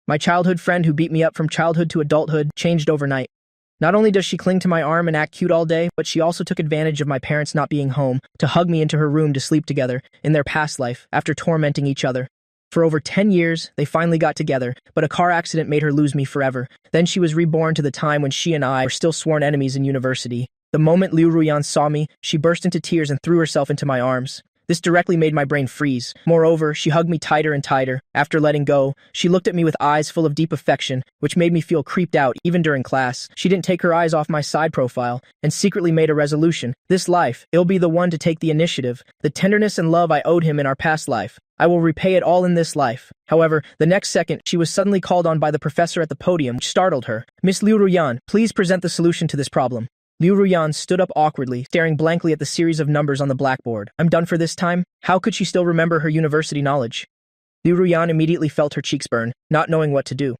My childhood friend who beat me up from childhood to adulthood changed overnight. Not only does she cling to my arm and act cute all day, but she also took advantage of my parents not being home to hug me into her room to sleep together in their past life after tormenting each other. For over 10 years, they finally got together, but a car accident made her lose me forever. Then she was reborn to the time when she and I were still sworn enemies in university. The moment Liu Ruyan saw me, she burst into tears and threw herself into my arms. This directly made my brain freeze. Moreover, she hugged me tighter and tighter. After letting go, she looked at me with eyes full of deep affection, which made me feel creeped out even during class. She didn't take her eyes off my side profile and secretly made a resolution. This life, it'll be the one to take the initiative. The tenderness and love I owed him in our past life, I will repay it all in this life. However, the next second, she was suddenly called on by the professor at the podium, which startled her. Miss Liu Ruyan, please present the solution to this problem. Liu Ruyan stood up awkwardly, staring blankly at the series of numbers on the blackboard. I'm done for this time? How could she still remember her university knowledge? Liu Ruyan immediately felt her cheeks burn, not knowing what to do.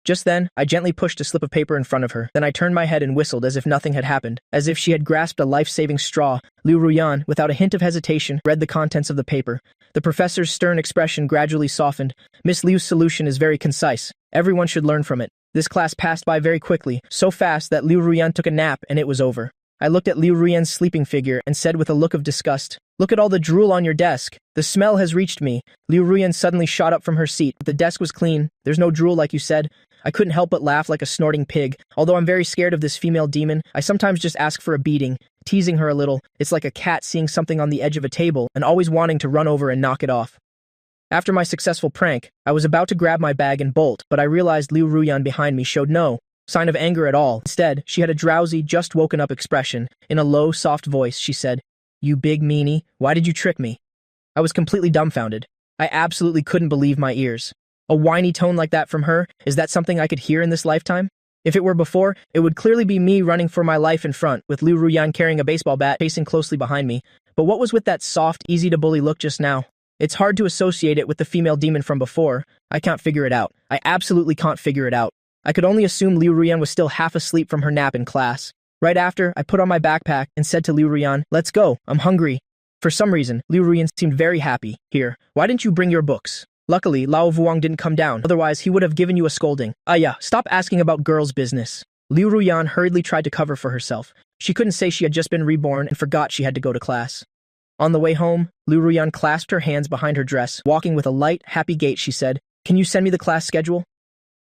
Just then, I gently pushed a slip of paper in front of her. Then I turned my head and whistled as if nothing had happened. As if she had grasped a life-saving straw, Liu Ruyan, without a hint of hesitation, read the contents of the paper. The professor's stern expression gradually softened. Miss Liu's solution is very concise. Everyone should learn from it. This class passed by very quickly, so fast that Liu Ruyan took a nap and it was over. I looked at Liu Ruyan's sleeping figure and said with a look of disgust, "Look at all the drool on your desk. The smell has reached me." Liu Ruyan suddenly shot up from her seat. The desk was clean. There's no drool like you said. I couldn't help but laugh like a snorting pig. Although I'm very scared of this female demon, I sometimes just ask for a beating, teasing her a little. It's like a cat seeing something on the edge of a table and always wanting to run over and knock it off. After my successful prank, I was about to grab my bag and bolt, but I realized Liu Ruyan behind me showed no sign of anger at all. Instead, she had a drowsy, just-woken-up expression. In a low, soft voice, she said, "You big meanie, why did you trick me?" I was completely dumbfounded. I absolutely couldn't believe my ears. A whiny tone like that from her, is that something I could hear in this lifetime? If it were before, it would clearly be me running for my life in front, with Liu Ruyan carrying a baseball bat pacing closely behind me. But what was with that soft, easy-to-bully look just now? It's hard to associate it with the female demon from before. I can't figure it out. I absolutely can't figure it out. I could only assume Liu Ruyan was still half asleep from her nap in class. Right after, I put on my backpack and said to Liu Ruyan, "Let's go, I'm hungry." For some reason, Liu Ruyan seemed very happy. "Here, why didn't you bring your books?" Luckily, Lao Vuong didn't come down, otherwise he would have given you a scolding. Yeah, stop asking about girls' business. Liu Ruyan hurriedly tried to cover for herself. She couldn't say she had just been reborn and forgot she had to go to class. On the way home, Liu Ruyan clasped her hands behind her dress. Walking with a light, happy gait, she said, "Can you send me the class schedule?"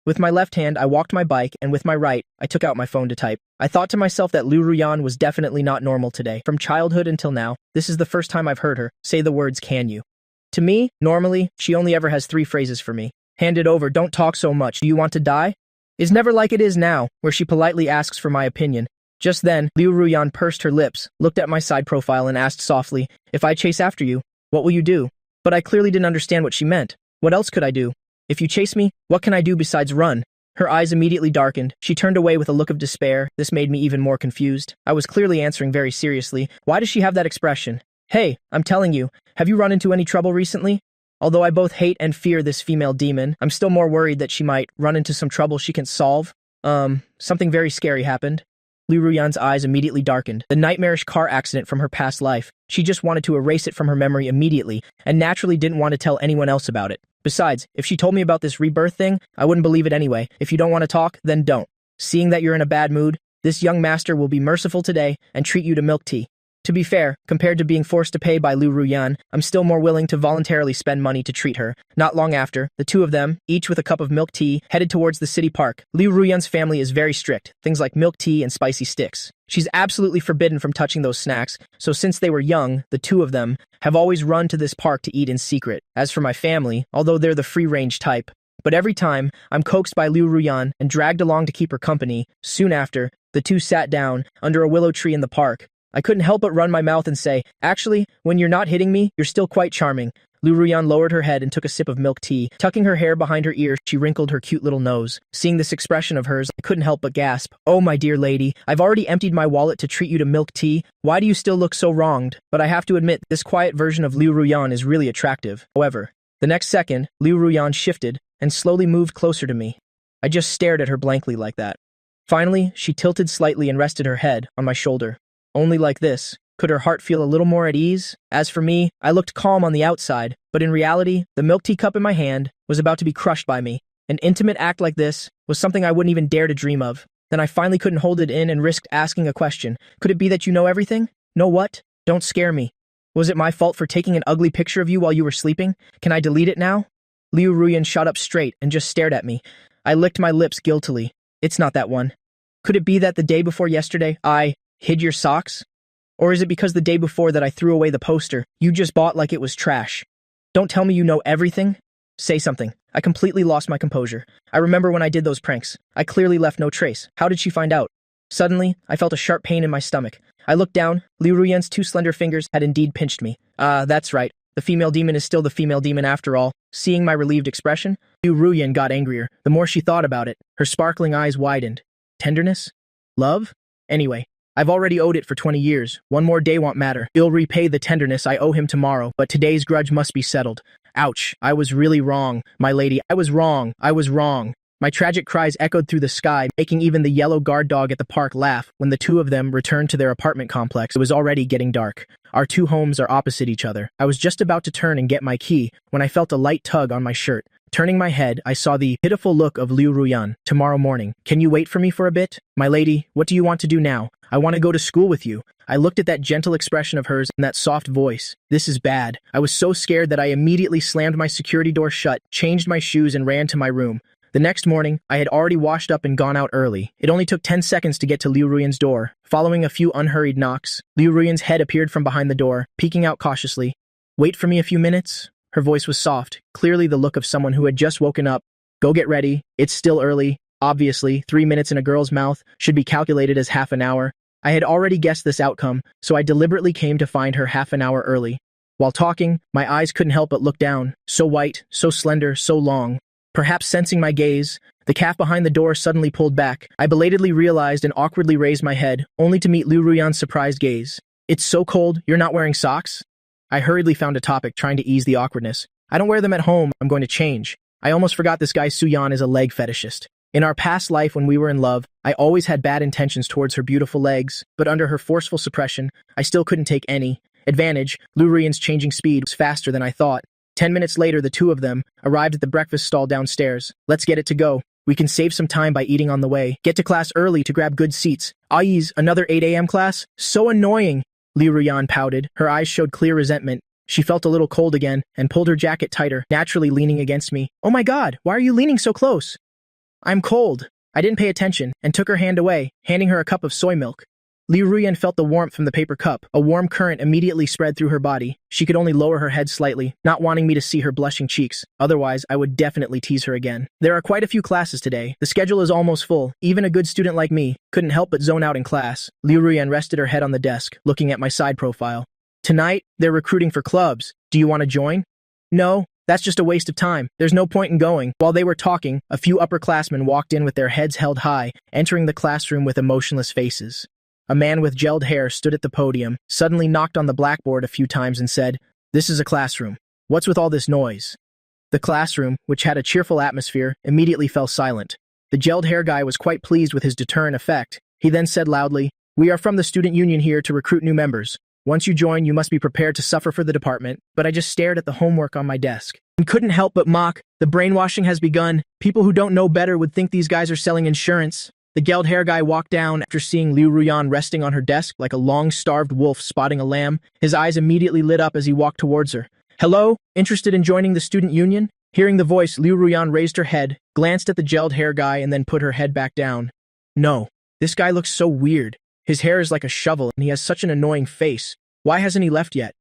With my left hand, I walked my bike, and with my right, I took out my phone to type. I thought to myself that Liu Ruyan was definitely not normal today. From childhood until now, this is the first time I've heard her say the words, "Can you?" To me, normally, she only ever has 3 phrases for me. "Hand it over, don't talk so much, do you want to die?" Is never like it is now, where she politely asks for my opinion. Just then, Liu Ruyan pursed her lips, looked at my side profile and asked softly, "If I chase after you, what will you do?" But I clearly didn't understand what she meant. What else could I do? If you chase me, what can I do besides run? Her eyes immediately darkened. She turned away with a look of despair. This made me even more confused. I was clearly answering very seriously. Why does she have that expression? Hey, I'm telling you, have you run into any trouble recently? Although I both hate and fear this female demon, I'm still more worried that she might run into some trouble she can solve. Something very scary happened. Liu Ruyan's eyes immediately darkened. The nightmarish car accident from her past life. She just wanted to erase it from her memory immediately, and naturally didn't want to tell anyone else about it. Besides, if she told me about this rebirth thing, I wouldn't believe it anyway. If you don't want to talk, then don't. Seeing that you're in a bad mood, this young master will be merciful today and treat you to milk tea. To be fair, compared to being forced to pay by Liu Ruyan, I'm still more willing to voluntarily spend money to treat her. Not long after, the two of them, each with a cup of milk tea, headed towards the city park. Liu Ruyan's family is very strict, things like milk tea and spicy sticks. She's absolutely forbidden from touching those snacks, so since they were young, the two of them have always run to this park to eat in secret. As for my family, although they're the free-range type, but every time, I'm coaxed by Liu Ruyan and dragged along to keep her company. Soon after, the two sat down under a willow tree in the park. I couldn't help but run my mouth and say, "Actually, when you're not hitting me, you're still quite charming." Liu Ruyan lowered her head and took a sip of milk tea. Tucking her hair behind her ear, she wrinkled her cute little nose. Seeing this expression of hers, I couldn't help but gasp. "Oh, my dear lady, I've already emptied my wallet to treat you to milk tea. Why do you still look so wronged?" But I have to admit, this quiet version of Liu Ruyan is really attractive. However, the next second, Liu Ruyan shifted and slowly moved closer to me. I just stared at her blankly like that. Finally, she tilted slightly and rested her head on my shoulder. Only like this could her heart feel a little more at ease. As for me, I looked calm on the outside, but in reality, the milk tea cup in my hand was about to be crushed by me. An intimate act like this was something I wouldn't even dare to dream of. Then I finally couldn't hold it in and risked asking a question. Could it be that you know everything? Know what? Don't scare me. Was it my fault for taking an ugly picture of you while you were sleeping? Can I delete it now? Liu Ruyan shot up straight and just stared at me. I licked my lips guiltily. It's not that one. Could it be that the day before yesterday, I hid your socks? Or is it because the day before that I threw away the poster you just bought like it was trash? Don't tell me you know everything. Say something. I completely lost my composure. I remember when I did those pranks. I clearly left no trace. How did she find out? Suddenly, I felt a sharp pain in my stomach. I looked down. Liu Ruyan's 2 slender fingers had indeed pinched me. That's right. The female demon is still the female demon after all. Seeing my relieved expression, Liu Ruyan got angrier. The more she thought about it, her sparkling eyes widened. Tenderness? Love? Anyway, I've already owed it for 20 years. One more day won't matter. He'll repay the tenderness I owe him tomorrow, but today's grudge must be settled. Ouch, I was really wrong, my lady. I was wrong. My tragic cries echoed through the sky, making even the yellow guard dog at the park laugh when the two of them returned to their apartment complex. It was already getting dark. Our 2 homes are opposite each other. I was just about to turn and get my key when I felt a light tug on my shirt. Turning my head, I saw the pitiful look of Liu Ruyan. Tomorrow morning. Can you wait for me for a bit? My lady, what do you want to do now? I want to go to school with you. I looked at that gentle expression of hers and that soft voice. This is bad. I was so scared that I immediately slammed my security door shut, changed my shoes, and ran to my room. The next morning, I had already washed up and gone out early. It only took 10 seconds to get to Liu Ruyan's door. Following a few unhurried knocks, Liu Ruyan's head appeared from behind the door, peeking out cautiously. Wait for me a few minutes? Her voice was soft, clearly the look of someone who had just woken up. Go get ready. It's still early. Obviously, 3 minutes in a girl's mouth should be calculated as half an hour. I had already guessed this outcome, so I deliberately came to find her half an hour early. While talking, my eyes couldn't help but look down. So white, so slender, so long. Perhaps sensing my gaze, the calf behind the door suddenly pulled back. I belatedly realized and awkwardly raised my head, only to meet Liu Ruyan's surprised gaze. It's so cold, you're not wearing socks? I hurriedly found a topic, trying to ease the awkwardness. I don't wear them at home, I'm going to change. I almost forgot this guy Suyan is a leg fetishist. In our past life when we were in love, I always had bad intentions towards her beautiful legs, but under her forceful suppression, I still couldn't take any advantage. Liu Ruyan's changing speed was faster than I thought. 10 minutes later, the 2 of them arrived at the breakfast stall downstairs. Let's get it to go. We can save some time by eating on the way. Get to class early to grab good seats. Ayes, another 8 a.m. class? So annoying. Liu Ruyan pouted. Her eyes showed clear resentment. She felt a little cold again and pulled her jacket tighter, naturally leaning against me. Oh my god, why are you leaning so close? I'm cold. I didn't pay attention and took her hand away, handing her a cup of soy milk. Liu Ruyan felt the warmth from the paper cup. A warm current immediately spread through her body. She could only lower her head slightly, not wanting me to see her blushing cheeks. Otherwise, I would definitely tease her again. There are quite a few classes today. The schedule is almost full. Even a good student like me couldn't help but zone out in class. Liu Ruyan rested her head on the desk, looking at my side profile. Tonight, they're recruiting for clubs. Do you want to join? No. That's just a waste of time. There's no point in going. While they were talking, a few upperclassmen walked in with their heads held high, entering the classroom with emotionless faces. A man with gelled hair stood at the podium, suddenly knocked on the blackboard a few times and said, "This is a classroom. What's with all this noise?" The classroom, which had a cheerful atmosphere, immediately fell silent. The gelled hair guy was quite pleased with his deterrent effect. He then said loudly, "We are from the student union here to recruit new members. Once you join, you must be prepared to suffer for the department." But I just stared at the homework on my desk and couldn't help but mock. The brainwashing has begun. People who don't know better would think these guys are selling insurance. The gelled hair guy walked down after seeing Liu Ruyan resting on her desk like a long-starved wolf spotting a lamb. His eyes immediately lit up as he walked towards her. "Hello? Interested in joining the student union?" Hearing the voice, Liu Ruyan raised her head, glanced at the gelled hair guy, and then put her head back down. No. This guy looks so weird. His hair is like a shovel, and he has such an annoying face. Why hasn't he left yet?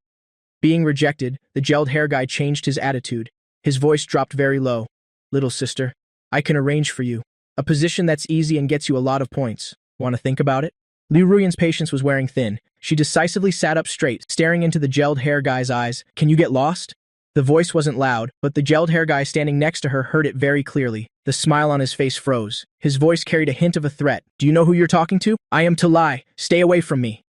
Being rejected, the gelled hair guy changed his attitude. His voice dropped very low. "Little sister, I can arrange for you. A position that's easy and gets you a lot of points. Want to think about it?" Liu Ruyan's patience was wearing thin. She decisively sat up straight, staring into the gelled hair guy's eyes. "Can you get lost?" The voice wasn't loud, but the gelled hair guy standing next to her heard it very clearly. The smile on his face froze. His voice carried a hint of a threat. "Do you know who you're talking to? I am Talai. Stay away from me."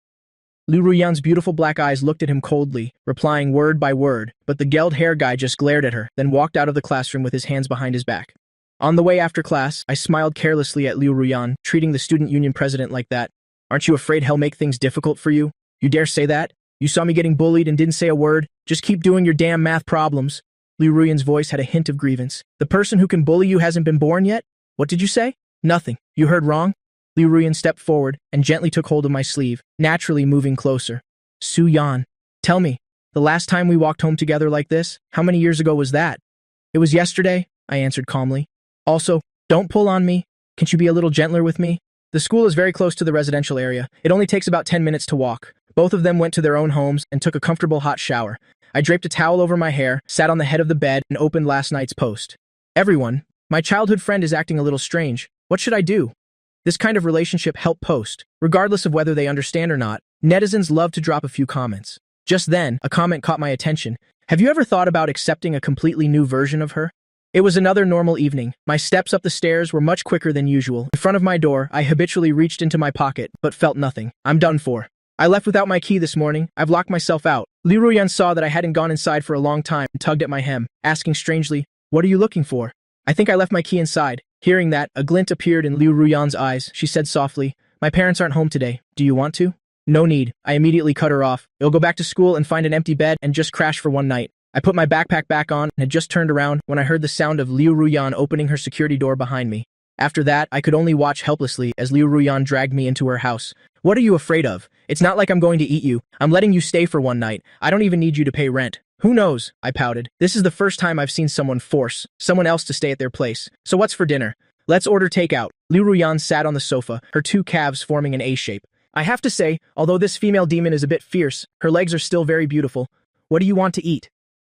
Liu Ruyan's beautiful black eyes looked at him coldly, replying word by word, but the gelled hair guy just glared at her, then walked out of the classroom with his hands behind his back. On the way after class, I smiled carelessly at Liu Ruyan, treating the student union president like that. "Aren't you afraid he'll make things difficult for you? You dare say that? You saw me getting bullied and didn't say a word? Just keep doing your damn math problems." Liu Ruyan's voice had a hint of grievance. The person who can bully you hasn't been born yet? What did you say? Nothing. You heard wrong? Liu Ruyan stepped forward and gently took hold of my sleeve, naturally moving closer. Su Yan, tell me, the last time we walked home together like this, how many years ago was that? It was yesterday, I answered calmly. Also, don't pull on me. Can't you be a little gentler with me? The school is very close to the residential area. It only takes about 10 minutes to walk. Both of them went to their own homes and took a comfortable hot shower. I draped a towel over my hair, sat on the head of the bed, and opened last night's post. Everyone, my childhood friend is acting a little strange. What should I do? This kind of relationship help post. Regardless of whether they understand or not, netizens love to drop a few comments. Just then, a comment caught my attention. Have you ever thought about accepting a completely new version of her? It was another normal evening. My steps up the stairs were much quicker than usual. In front of my door, I habitually reached into my pocket, but felt nothing. I'm done for. I left without my key this morning. I've locked myself out. Liu Ruyan saw that I hadn't gone inside for a long time and tugged at my hem, asking strangely, "What are you looking for?" I think I left my key inside. Hearing that, a glint appeared in Liu Ruyan's eyes. She said softly, "My parents aren't home today. Do you want to?" No need. I immediately cut her off. I'll go back to school and find an empty bed and just crash for one night. I put my backpack back on and had just turned around when I heard the sound of Liu Ruyan opening her security door behind me. After that, I could only watch helplessly as Liu Ruyan dragged me into her house. What are you afraid of? It's not like I'm going to eat you. I'm letting you stay for one night. I don't even need you to pay rent. Who knows? I pouted. This is the first time I've seen someone force someone else to stay at their place. So what's for dinner? Let's order takeout. Liu Ruyan sat on the sofa, her two calves forming an A shape. I have to say, although this female demon is a bit fierce, her legs are still very beautiful. What do you want to eat?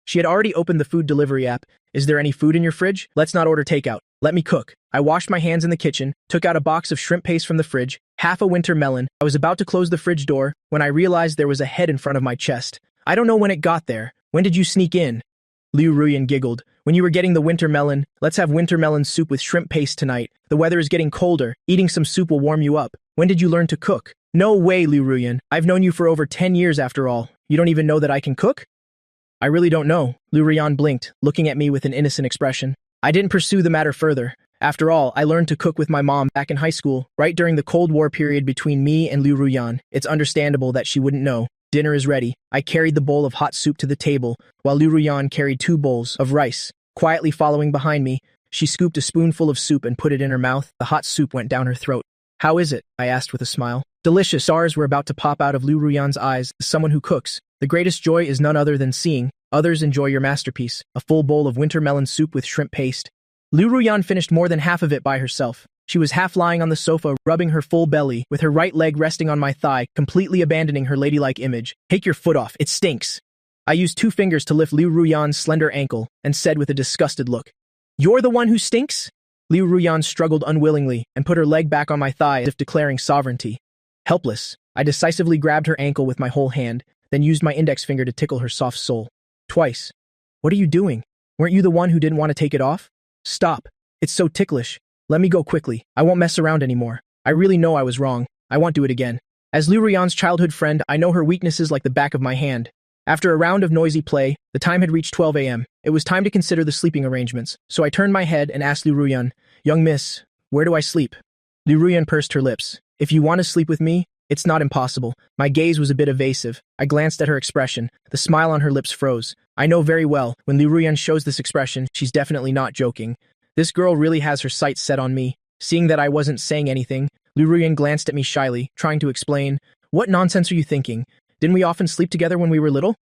She had already opened the food delivery app. Is there any food in your fridge? Let's not order takeout. Let me cook. I washed my hands in the kitchen, took out a box of shrimp paste from the fridge, half a winter melon. I was about to close the fridge door when I realized there was a head in front of my chest. I don't know when it got there. When did you sneak in? Liu Ruyan giggled. When you were getting the winter melon, let's have winter melon soup with shrimp paste tonight. The weather is getting colder. Eating some soup will warm you up. When did you learn to cook? No way, Liu Ruyan. I've known you for over 10 years after all. You don't even know that I can cook? I really don't know. Liu Ruyan blinked, looking at me with an innocent expression. I didn't pursue the matter further. After all, I learned to cook with my mom back in high school, right during the Cold War period between me and Liu Ruyan. It's understandable that she wouldn't know. Dinner is ready. I carried the bowl of hot soup to the table, while Liu Ruyan carried 2 bowls of rice. Quietly following behind me, she scooped a spoonful of soup and put it in her mouth. The hot soup went down her throat. How is it? I asked with a smile. Delicious. Stars were about to pop out of Liu Ruyan's eyes. As someone who cooks, the greatest joy is none other than seeing others enjoy your masterpiece, a full bowl of winter melon soup with shrimp paste. Liu Ruyan finished more than half of it by herself. She was half lying on the sofa, rubbing her full belly, with her right leg resting on my thigh, completely abandoning her ladylike image. Take your foot off, it stinks. I used 2 fingers to lift Liu Ruyan's slender ankle and said with a disgusted look, "You're the one who stinks?" Liu Ruyan struggled unwillingly and put her leg back on my thigh as if declaring sovereignty. Helpless, I decisively grabbed her ankle with my whole hand, then used my index finger to tickle her soft sole. Twice. What are you doing? Weren't you the one who didn't want to take it off? Stop. It's so ticklish. Let me go quickly. I won't mess around anymore. I really know I was wrong. I won't do it again. As Liu Ruyan's childhood friend, I know her weaknesses like the back of my hand. After a round of noisy play, the time had reached 12 a.m. It was time to consider the sleeping arrangements, so I turned my head and asked Liu Ruyan, "Young miss, where do I sleep?" Liu Ruyan pursed her lips. "If you want to sleep with me, it's not impossible." My gaze was a bit evasive. I glanced at her expression. The smile on her lips froze. I know very well, when Liu Ruyan shows this expression, she's definitely not joking. This girl really has her sights set on me. Seeing that I wasn't saying anything, Liu Ruyan glanced at me shyly, trying to explain. "What nonsense are you thinking? Didn't we often sleep together when we were little?"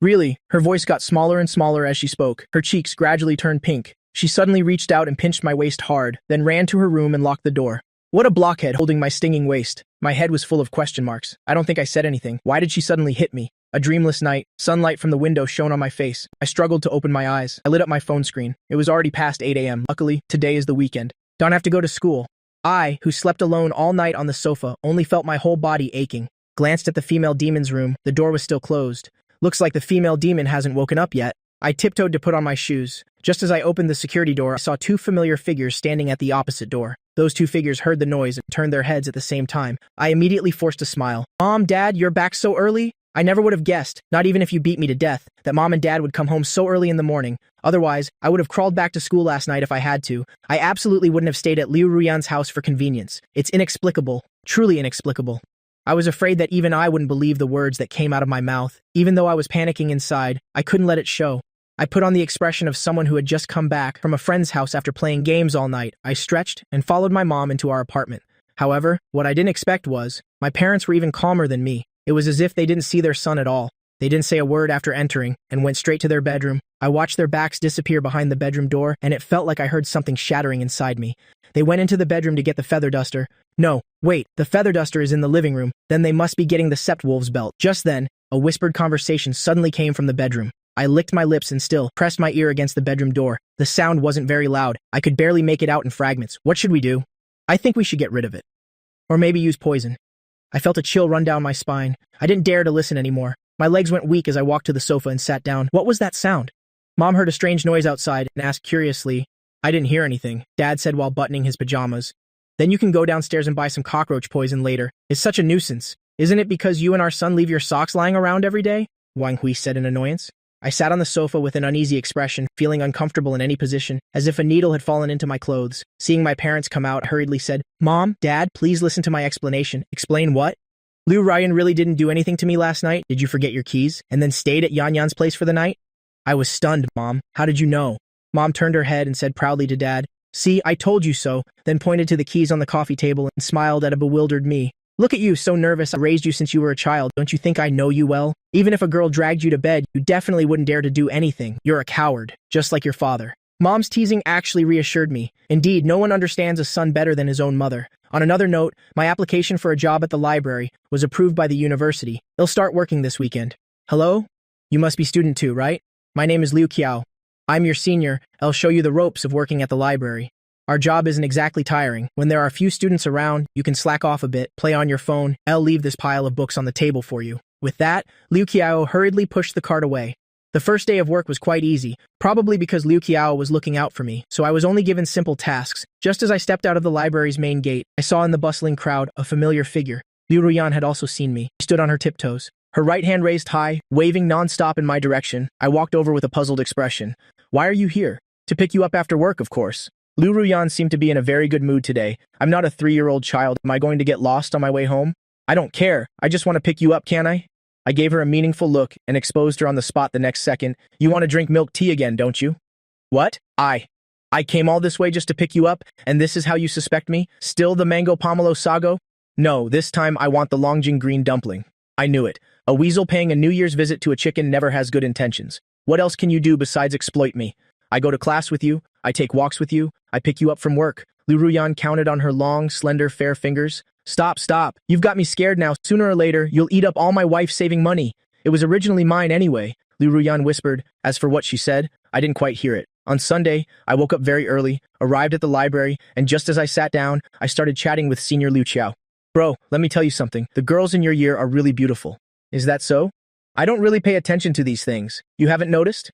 Really, her voice got smaller and smaller as she spoke. Her cheeks gradually turned pink. She suddenly reached out and pinched my waist hard, then ran to her room and locked the door. What a blockhead holding my stinging waist. My head was full of question marks. I don't think I said anything. Why did she suddenly hit me? A dreamless night. Sunlight from the window shone on my face. I struggled to open my eyes. I lit up my phone screen. It was already past 8 a.m. Luckily, today is the weekend. Don't have to go to school. I, who slept alone all night on the sofa, only felt my whole body aching. Glanced at the female demon's room. The door was still closed. Looks like the female demon hasn't woken up yet. I tiptoed to put on my shoes. Just as I opened the security door, I saw 2 familiar figures standing at the opposite door. Those 2 figures heard the noise and turned their heads at the same time. I immediately forced a smile. "Mom, Dad, you're back so early?" I never would have guessed, not even if you beat me to death, that Mom and Dad would come home so early in the morning. Otherwise, I would have crawled back to school last night if I had to. I absolutely wouldn't have stayed at Liu Ruyan's house for convenience. It's inexplicable. Truly inexplicable. I was afraid that even I wouldn't believe the words that came out of my mouth. Even though I was panicking inside, I couldn't let it show. I put on the expression of someone who had just come back from a friend's house after playing games all night. I stretched and followed my mom into our apartment. However, what I didn't expect was, my parents were even calmer than me. It was as if they didn't see their son at all. They didn't say a word after entering and went straight to their bedroom. I watched their backs disappear behind the bedroom door, and it felt like I heard something shattering inside me. They went into the bedroom to get the feather duster. No, wait, the feather duster is in the living room. Then they must be getting the Sept-Wolf's belt. Just then, a whispered conversation suddenly came from the bedroom. I licked my lips and still pressed my ear against the bedroom door. The sound wasn't very loud. I could barely make it out in fragments. What should we do? I think we should get rid of it. Or maybe use poison. I felt a chill run down my spine. I didn't dare to listen anymore. My legs went weak as I walked to the sofa and sat down. What was that sound? Mom heard a strange noise outside and asked curiously. I didn't hear anything, Dad said while buttoning his pajamas. Then you can go downstairs and buy some cockroach poison later. It's such a nuisance. Isn't it because you and our son leave your socks lying around every day? Wang Hui said in annoyance. I sat on the sofa with an uneasy expression, feeling uncomfortable in any position, as if a needle had fallen into my clothes. Seeing my parents come out, I hurriedly said, Mom, Dad, please listen to my explanation. Explain what? Liu Ryan really didn't do anything to me last night. Did you forget your keys? And then stayed at Yan Yan's place for the night? I was stunned, Mom. How did you know? Mom turned her head and said proudly to Dad, See, I told you so, then pointed to the keys on the coffee table and smiled at a bewildered me. Look at you, so nervous. I raised you since you were a child. Don't you think I know you well? Even if a girl dragged you to bed, you definitely wouldn't dare to do anything. You're a coward, just like your father. Mom's teasing actually reassured me. Indeed, no one understands a son better than his own mother. On another note, my application for a job at the library was approved by the university. They'll start working this weekend. Hello? You must be student 2, right? My name is Liu Qiao. I'm your senior. I'll show you the ropes of working at the library. Our job isn't exactly tiring. When there are few students around, you can slack off a bit, play on your phone. I'll leave this pile of books on the table for you. With that, Liu Qiao hurriedly pushed the cart away. The first day of work was quite easy, probably because Liu Qiao was looking out for me, so I was only given simple tasks. Just as I stepped out of the library's main gate, I saw in the bustling crowd a familiar figure. Liu Ruyan had also seen me. She stood on her tiptoes, her right hand raised high, waving non-stop in my direction. I walked over with a puzzled expression. Why are you here? To pick you up after work, of course. Liu Ruyan seemed to be in a very good mood today. I'm not a 3-year-old child. Am I going to get lost on my way home? I don't care. I just want to pick you up, can I? I gave her a meaningful look and exposed her on the spot the next second. You want to drink milk tea again, don't you? What? I came all this way just to pick you up, and this is how you suspect me? Still the mango pomelo sago? No, this time I want the Longjing green dumpling. I knew it. A weasel paying a New Year's visit to a chicken never has good intentions. What else can you do besides exploit me? I go to class with you, I take walks with you, I pick you up from work. Liu Ruyan counted on her long, slender, fair fingers. Stop. You've got me scared now. Sooner or later, you'll eat up all my wife-saving money. It was originally mine anyway, Liu Ruyan whispered. As for what she said, I didn't quite hear it. On Sunday, I woke up very early, arrived at the library, and just as I sat down, I started chatting with Senior Liu Qiao. Bro, let me tell you something. The girls in your year are really beautiful. Is that so? I don't really pay attention to these things. You haven't noticed?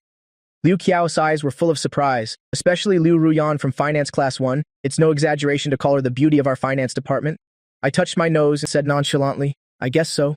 Liu Qiao's eyes were full of surprise, especially Liu Ruyan from Finance Class 1. It's no exaggeration to call her the beauty of our finance department. I touched my nose and said nonchalantly, I guess so.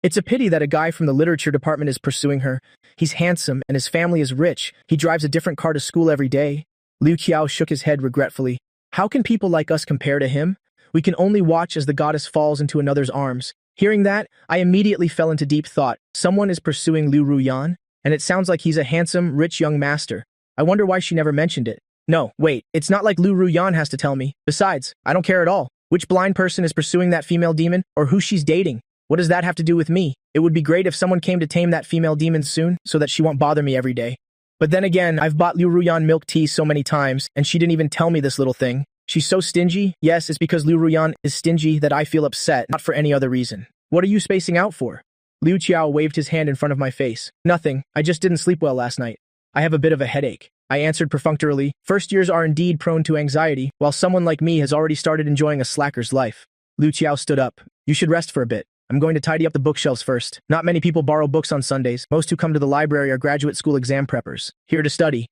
It's a pity that a guy from the literature department is pursuing her. He's handsome and his family is rich. He drives a different car to school every day. Liu Qiao shook his head regretfully. How can people like us compare to him? We can only watch as the goddess falls into another's arms. Hearing that, I immediately fell into deep thought. Someone is pursuing Liu Ruyan, and it sounds like he's a handsome, rich young master. I wonder why she never mentioned it. No, wait, it's not like Liu Ruyan has to tell me. Besides, I don't care at all. Which blind person is pursuing that female demon, or who she's dating? What does that have to do with me? It would be great if someone came to tame that female demon soon, so that she won't bother me every day. But then again, I've bought Liu Ruyan milk tea so many times, and she didn't even tell me this little thing. She's so stingy. Yes, it's because Liu Ruyan is stingy that I feel upset, not for any other reason. What are you spacing out for? Liu Qiao waved his hand in front of my face. Nothing. I just didn't sleep well last night. I have a bit of a headache. I answered perfunctorily. First years are indeed prone to anxiety, while someone like me has already started enjoying a slacker's life. Liu Qiao stood up. You should rest for a bit. I'm going to tidy up the bookshelves first. Not many people borrow books on Sundays. Most who come to the library are graduate school exam preppers, here to study.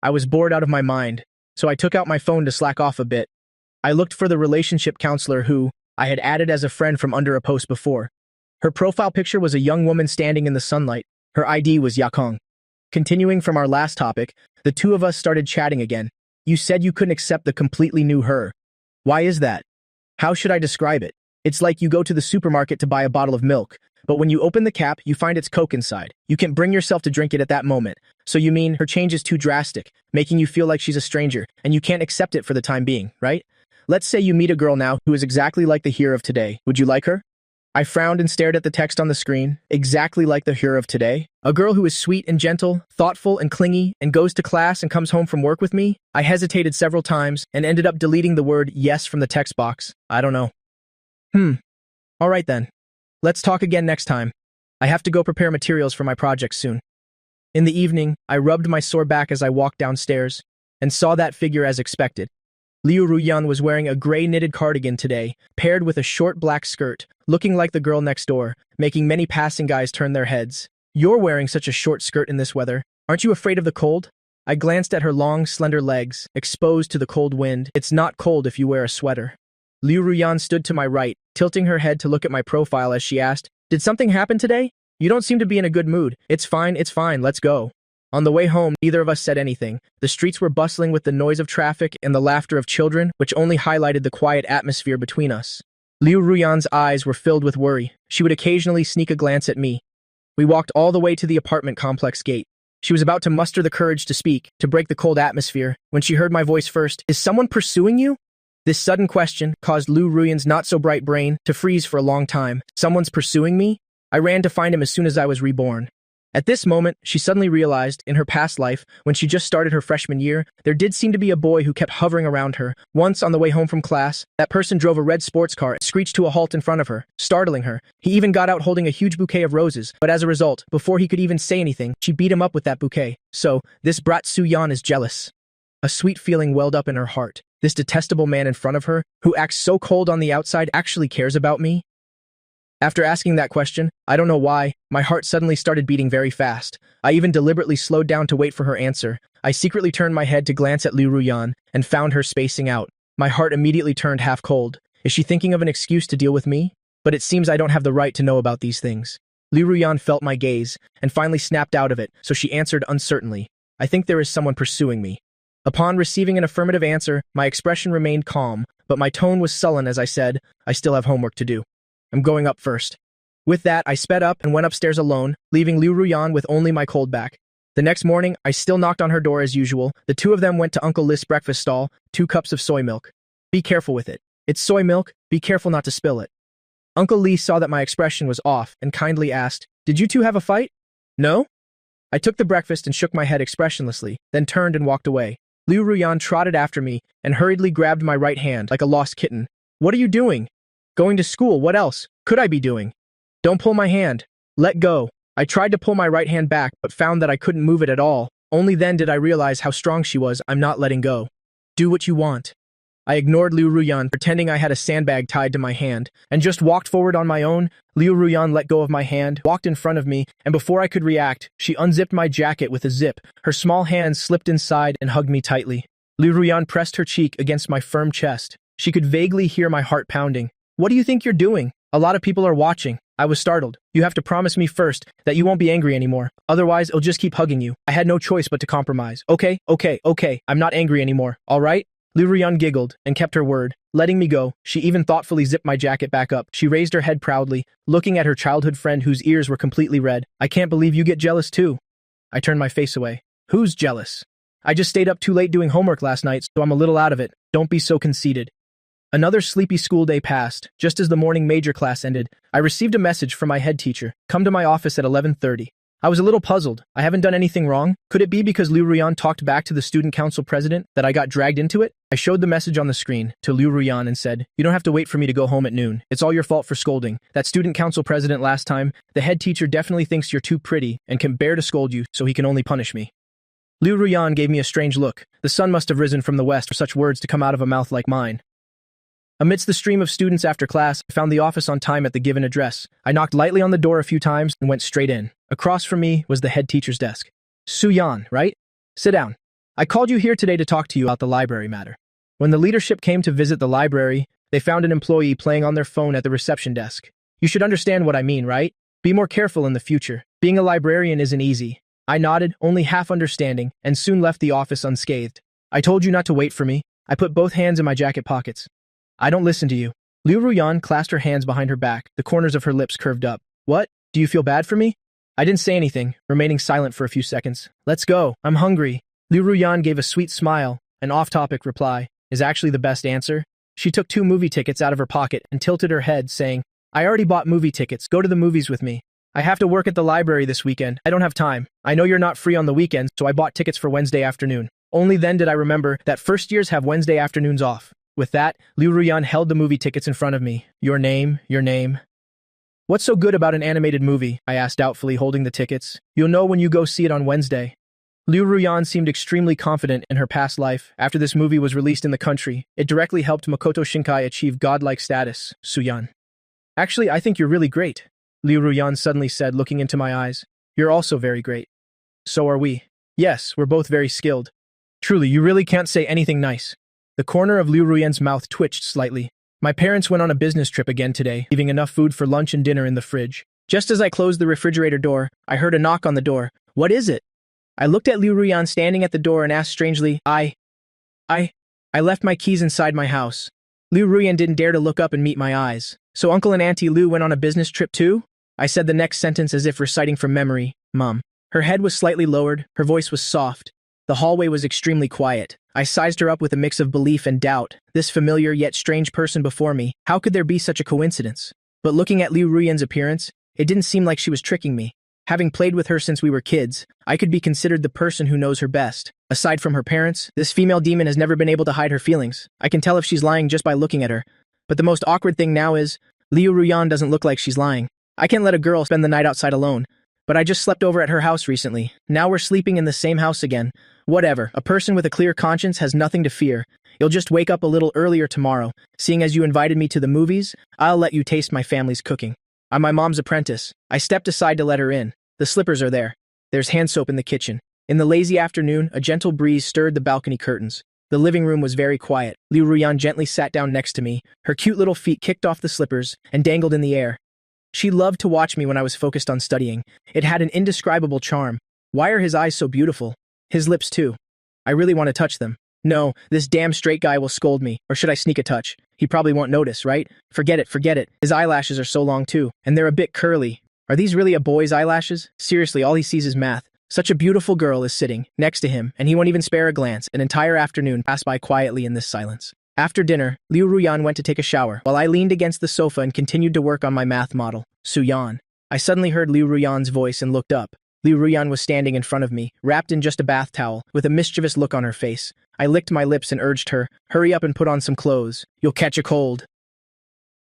I was bored out of my mind, so I took out my phone to slack off a bit. I looked for the relationship counselor who I had added as a friend from under a post before. Her profile picture was a young woman standing in the sunlight. Her ID was Yakong. Continuing from our last topic, the two of us started chatting again. You said you couldn't accept the completely new her. Why is that? How should I describe it? It's like you go to the supermarket to buy a bottle of milk, but when you open the cap, you find it's Coke inside. You can't bring yourself to drink it at that moment. So you mean her change is too drastic, making you feel like she's a stranger, and you can't accept it for the time being, right? Let's say you meet a girl now who is exactly like the hero of today. Would you like her? I frowned and stared at the text on the screen. Exactly like the hero of today? A girl who is sweet and gentle, thoughtful and clingy, and goes to class and comes home from work with me? I hesitated several times and ended up deleting the word yes from the text box. I don't know. All right then. Let's talk again next time. I have to go prepare materials for my project soon. In the evening, I rubbed my sore back as I walked downstairs and saw that figure as expected. Liu Ruyan was wearing a gray knitted cardigan today, paired with a short black skirt, looking like the girl next door, making many passing guys turn their heads. You're wearing such a short skirt in this weather. Aren't you afraid of the cold? I glanced at her long, slender legs, exposed to the cold wind. It's not cold if you wear a sweater. Liu Ruyan stood to my right, tilting her head to look at my profile as she asked, "Did something happen today? You don't seem to be in a good mood." It's fine, let's go." On the way home, neither of us said anything. The streets were bustling with the noise of traffic and the laughter of children, which only highlighted the quiet atmosphere between us. Liu Ruyan's eyes were filled with worry. She would occasionally sneak a glance at me. We walked all the way to the apartment complex gate. She was about to muster the courage to speak, to break the cold atmosphere, when she heard my voice first. "Is someone pursuing you?" This sudden question caused Liu Ruyan's not-so-bright brain to freeze for a long time. Someone's pursuing me? I ran to find him as soon as I was reborn. At this moment, she suddenly realized, in her past life, when she just started her freshman year, there did seem to be a boy who kept hovering around her. Once, on the way home from class, that person drove a red sports car and screeched to a halt in front of her, startling her. He even got out holding a huge bouquet of roses, but as a result, before he could even say anything, she beat him up with that bouquet. So, this brat Su Yan is jealous. A sweet feeling welled up in her heart. This detestable man in front of her, who acts so cold on the outside, actually cares about me? After asking that question, I don't know why, my heart suddenly started beating very fast. I even deliberately slowed down to wait for her answer. I secretly turned my head to glance at Liu Ruyan and found her spacing out. My heart immediately turned half cold. Is she thinking of an excuse to deal with me? But it seems I don't have the right to know about these things. Liu Ruyan felt my gaze and finally snapped out of it, so she answered uncertainly, "I think there is someone pursuing me." Upon receiving an affirmative answer, my expression remained calm, but my tone was sullen as I said, "I still have homework to do. I'm going up first." With that, I sped up and went upstairs alone, leaving Liu Ruyan with only my cold back. The next morning, I still knocked on her door as usual. The two of them went to Uncle List's breakfast stall, 2 cups of soy milk. "Be careful with it. It's soy milk, be careful not to spill it." Uncle Lee saw that my expression was off and kindly asked, "Did you two have a fight?" "No?" I took the breakfast and shook my head expressionlessly, then turned and walked away. Liu Ruyan trotted after me and hurriedly grabbed my right hand like a lost kitten. "What are you doing?" "Going to school, what else could I be doing?" "Don't pull my hand. Let go." I tried to pull my right hand back, but found that I couldn't move it at all. Only then did I realize how strong she was. "I'm not letting go." "Do what you want." I ignored Liu Ruyan, pretending I had a sandbag tied to my hand, and just walked forward on my own. Liu Ruyan let go of my hand, walked in front of me, and before I could react, she unzipped my jacket with a zip. Her small hands slipped inside and hugged me tightly. Liu Ruyan pressed her cheek against my firm chest. She could vaguely hear my heart pounding. "What do you think you're doing? A lot of people are watching." I was startled. "You have to promise me first that you won't be angry anymore. Otherwise, I'll just keep hugging you." I had no choice but to compromise. Okay, I'm not angry anymore, all right?" Liu Ruyan giggled and kept her word, letting me go. She even thoughtfully zipped my jacket back up. She raised her head proudly, looking at her childhood friend whose ears were completely red. "I can't believe you get jealous too." I turned my face away. "Who's jealous? I just stayed up too late doing homework last night, so I'm a little out of it. Don't be so conceited." Another sleepy school day passed. Just as the morning major class ended, I received a message from my head teacher. "Come to my office at 11:30. I was a little puzzled. I haven't done anything wrong. Could it be because Liu Ruyan talked back to the student council president that I got dragged into it? I showed the message on the screen to Liu Ruyan and said, "You don't have to wait for me to go home at noon. It's all your fault for scolding. That student council president last time, the head teacher definitely thinks you're too pretty and can bear to scold you, so he can only punish me." Liu Ruyan gave me a strange look. The sun must have risen from the west for such words to come out of a mouth like mine. Amidst the stream of students after class, I found the office on time at the given address. I knocked lightly on the door a few times and went straight in. Across from me was the head teacher's desk. "Su Yan, right? Sit down. I called you here today to talk to you about the library matter." When the leadership came to visit the library, they found an employee playing on their phone at the reception desk. "You should understand what I mean, right? Be more careful in the future. Being a librarian isn't easy." I nodded, only half understanding, and soon left the office unscathed. "I told you not to wait for me." I put both hands in my jacket pockets. "I don't listen to you." Liu Ruyan clasped her hands behind her back, the corners of her lips curved up. "What? Do you feel bad for me?" I didn't say anything, remaining silent for a few seconds. Let's go. I'm hungry. Liu Ruyan gave a sweet smile. An off-topic reply is actually the best answer. She took 2 movie tickets out of her pocket and tilted her head, saying, I already bought movie tickets. Go to the movies with me. I have to work at the library this weekend. I don't have time. I know you're not free on the weekends, so I bought tickets for Wednesday afternoon. Only then did I remember that first years have Wednesday afternoons off. With that, Liu Ruyan held the movie tickets in front of me. Your name, your name. What's so good about an animated movie? I asked doubtfully, holding the tickets. You'll know when you go see it on Wednesday. Liu Ruyan seemed extremely confident in her past life. After this movie was released in the country, it directly helped Makoto Shinkai achieve godlike status, Suyan. Actually, I think you're really great, Liu Ruyan suddenly said, looking into my eyes. You're also very great. So are we. Yes, we're both very skilled. Truly, you really can't say anything nice. The corner of Liu Ruyan's mouth twitched slightly. My parents went on a business trip again today, leaving enough food for lunch and dinner in the fridge. Just as I closed the refrigerator door, I heard a knock on the door. What is it? I looked at Liu Ruyan standing at the door and asked strangely, I left my keys inside my house. Liu Ruyan didn't dare to look up and meet my eyes. So Uncle and Auntie Liu went on a business trip too? I said the next sentence as if reciting from memory. Mom. Her head was slightly lowered, her voice was soft. The hallway was extremely quiet. I sized her up with a mix of belief and doubt. This familiar yet strange person before me, how could there be such a coincidence? But looking at Liu Ruyan's appearance, it didn't seem like she was tricking me. Having played with her since we were kids, I could be considered the person who knows her best. Aside from her parents, this female demon has never been able to hide her feelings. I can tell if she's lying just by looking at her. But the most awkward thing now is, Liu Ruyan doesn't look like she's lying. I can't let a girl spend the night outside alone. But I just slept over at her house recently. Now we're sleeping in the same house again. Whatever, a person with a clear conscience has nothing to fear. You'll just wake up a little earlier tomorrow. Seeing as you invited me to the movies, I'll let you taste my family's cooking. I'm my mom's apprentice. I stepped aside to let her in. The slippers are there. There's hand soap in the kitchen. In the lazy afternoon, a gentle breeze stirred the balcony curtains. The living room was very quiet. Liu Ruyan gently sat down next to me. Her cute little feet kicked off the slippers and dangled in the air. She loved to watch me when I was focused on studying. It had an indescribable charm. Why are his eyes so beautiful? His lips too. I really want to touch them. No, this damn straight guy will scold me. Or should I sneak a touch? He probably won't notice, right? Forget it, forget it. His eyelashes are so long too, and they're a bit curly. Are these really a boy's eyelashes? Seriously, all he sees is math. Such a beautiful girl is sitting next to him, and he won't even spare a glance. An entire afternoon passed by quietly in this silence. After dinner, Liu Ruyan went to take a shower, while I leaned against the sofa and continued to work on my math model, Suyan. I suddenly heard Liu Ruyan's voice and looked up. Liu Ruyan was standing in front of me, wrapped in just a bath towel, with a mischievous look on her face. I licked my lips and urged her, hurry up and put on some clothes. You'll catch a cold.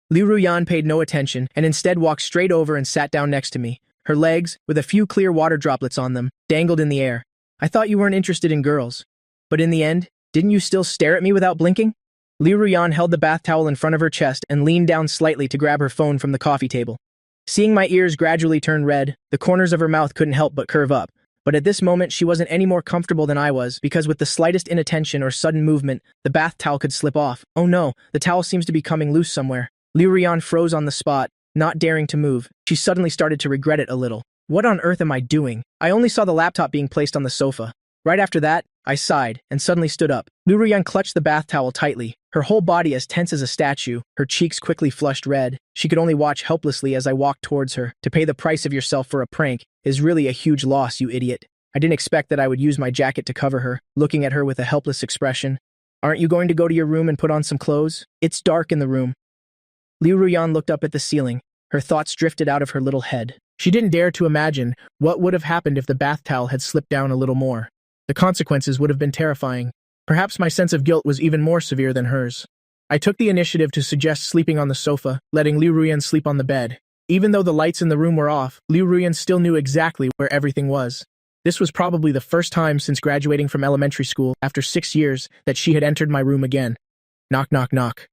Liu Ruyan paid no attention and instead walked straight over and sat down next to me. Her legs, with a few clear water droplets on them, dangled in the air. I thought you weren't interested in girls. But in the end, didn't you still stare at me without blinking? Liu Ruyan held the bath towel in front of her chest and leaned down slightly to grab her phone from the coffee table. Seeing my ears gradually turn red, the corners of her mouth couldn't help but curve up. But at this moment, she wasn't any more comfortable than I was, because with the slightest inattention or sudden movement, the bath towel could slip off. Oh no, the towel seems to be coming loose somewhere. Liu Ruyan froze on the spot, not daring to move. She suddenly started to regret it a little. What on earth am I doing? I only saw the laptop being placed on the sofa. Right after that, I sighed and suddenly stood up. Liu Ruyan clutched the bath towel tightly, her whole body as tense as a statue, her cheeks quickly flushed red. She could only watch helplessly as I walked towards her. To pay the price of yourself for a prank is really a huge loss, you idiot. I didn't expect that I would use my jacket to cover her, looking at her with a helpless expression. Aren't you going to go to your room and put on some clothes? It's dark in the room. Liu Ruyan looked up at the ceiling. Her thoughts drifted out of her little head. She didn't dare to imagine what would have happened if the bath towel had slipped down a little more. The consequences would have been terrifying. Perhaps my sense of guilt was even more severe than hers. I took the initiative to suggest sleeping on the sofa, letting Liu Ruyan sleep on the bed. Even though the lights in the room were off, Liu Ruyan still knew exactly where everything was. This was probably the first time since graduating from elementary school after 6 years that she had entered my room again. Knock, knock, knock.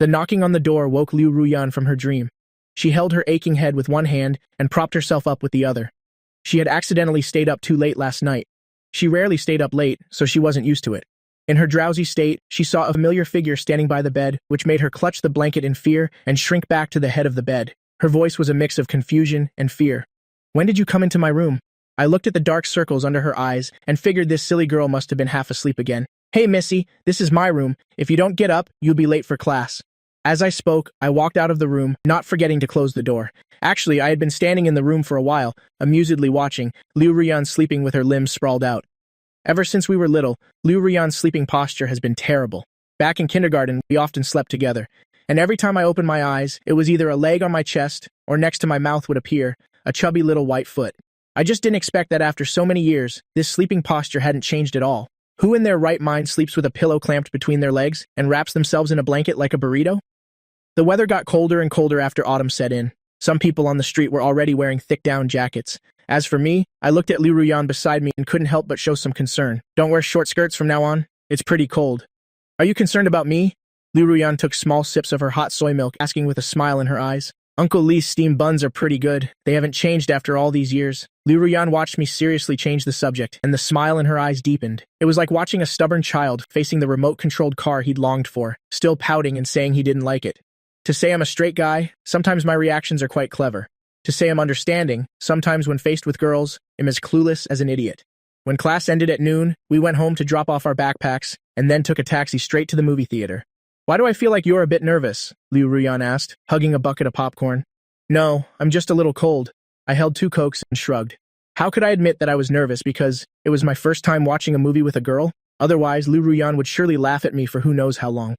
The knocking on the door woke Liu Ruyan from her dream. She held her aching head with one hand and propped herself up with the other. She had accidentally stayed up too late last night. She rarely stayed up late, so she wasn't used to it. In her drowsy state, she saw a familiar figure standing by the bed, which made her clutch the blanket in fear and shrink back to the head of the bed. Her voice was a mix of confusion and fear. When did you come into my room? I looked at the dark circles under her eyes and figured this silly girl must have been half asleep again. Hey, Missy, this is my room. If you don't get up, you'll be late for class. As I spoke, I walked out of the room, not forgetting to close the door. Actually, I had been standing in the room for a while, amusedly watching Liu Ruyan sleeping with her limbs sprawled out. Ever since we were little, Liu Ruyan's sleeping posture has been terrible. Back in kindergarten, we often slept together, and every time I opened my eyes, it was either a leg on my chest, or next to my mouth would appear a chubby little white foot. I just didn't expect that after so many years, this sleeping posture hadn't changed at all. Who in their right mind sleeps with a pillow clamped between their legs and wraps themselves in a blanket like a burrito? The weather got colder and colder after autumn set in. Some people on the street were already wearing thick down jackets. As for me, I looked at Liu Ruyan beside me and couldn't help but show some concern. Don't wear short skirts from now on. It's pretty cold. Are you concerned about me? Liu Ruyan took small sips of her hot soy milk, asking with a smile in her eyes. Uncle Lee's steamed buns are pretty good. They haven't changed after all these years. Liu Ruyan watched me seriously change the subject, and the smile in her eyes deepened. It was like watching a stubborn child facing the remote-controlled car he'd longed for, still pouting and saying he didn't like it. To say I'm a straight guy, sometimes my reactions are quite clever. To say I'm understanding, sometimes when faced with girls, I'm as clueless as an idiot. When class ended at noon, we went home to drop off our backpacks, and then took a taxi straight to the movie theater. Why do I feel like you're a bit nervous? Liu Ruyan asked, hugging a bucket of popcorn. No, I'm just a little cold. I held 2 Cokes and shrugged. How could I admit that I was nervous because it was my first time watching a movie with a girl? Otherwise, Liu Ruyan would surely laugh at me for who knows how long.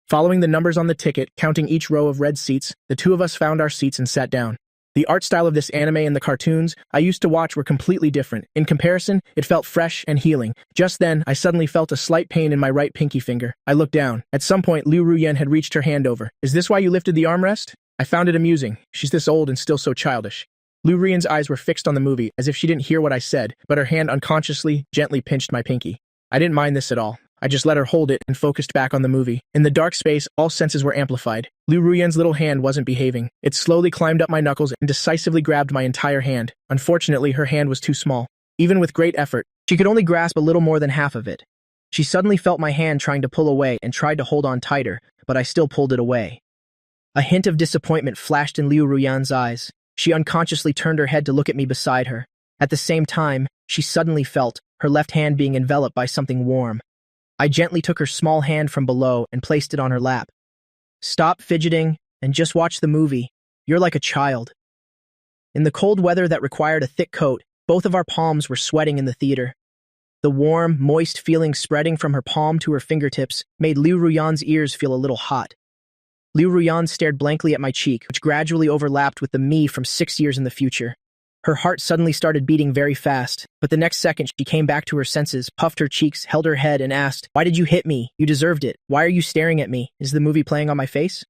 Following the numbers on the ticket, counting each row of red seats, the 2 of us found our seats and sat down. The art style of this anime and the cartoons I used to watch were completely different. In comparison, it felt fresh and healing. Just then, I suddenly felt a slight pain in my right pinky finger. I looked down. At some point, Liu Ruyan had reached her hand over. Is this why you lifted the armrest? I found it amusing. She's this old and still so childish. Liu Ruyan's eyes were fixed on the movie, as if she didn't hear what I said, but her hand unconsciously, gently pinched my pinky. I didn't mind this at all. I just let her hold it and focused back on the movie. In the dark space, all senses were amplified. Liu Ruyan's little hand wasn't behaving. It slowly climbed up my knuckles and decisively grabbed my entire hand. Unfortunately, her hand was too small. Even with great effort, she could only grasp a little more than half of it. She suddenly felt my hand trying to pull away and tried to hold on tighter, but I still pulled it away. A hint of disappointment flashed in Liu Ruyan's eyes. She unconsciously turned her head to look at me beside her. At the same time, she suddenly felt her left hand being enveloped by something warm. I gently took her small hand from below and placed it on her lap. Stop fidgeting and just watch the movie. You're like a child. In the cold weather that required a thick coat, both of our palms were sweating in the theater. The warm, moist feeling spreading from her palm to her fingertips made Liu Ruyan's ears feel a little hot. Liu Ruyan stared blankly at my cheek, which gradually overlapped with the me from 6 years in the future. Her heart suddenly started beating very fast, but the next second she came back to her senses, puffed her cheeks, held her head, and asked, "Why did you hit me? You deserved it. Why are you staring at me? Is the movie playing on my face?"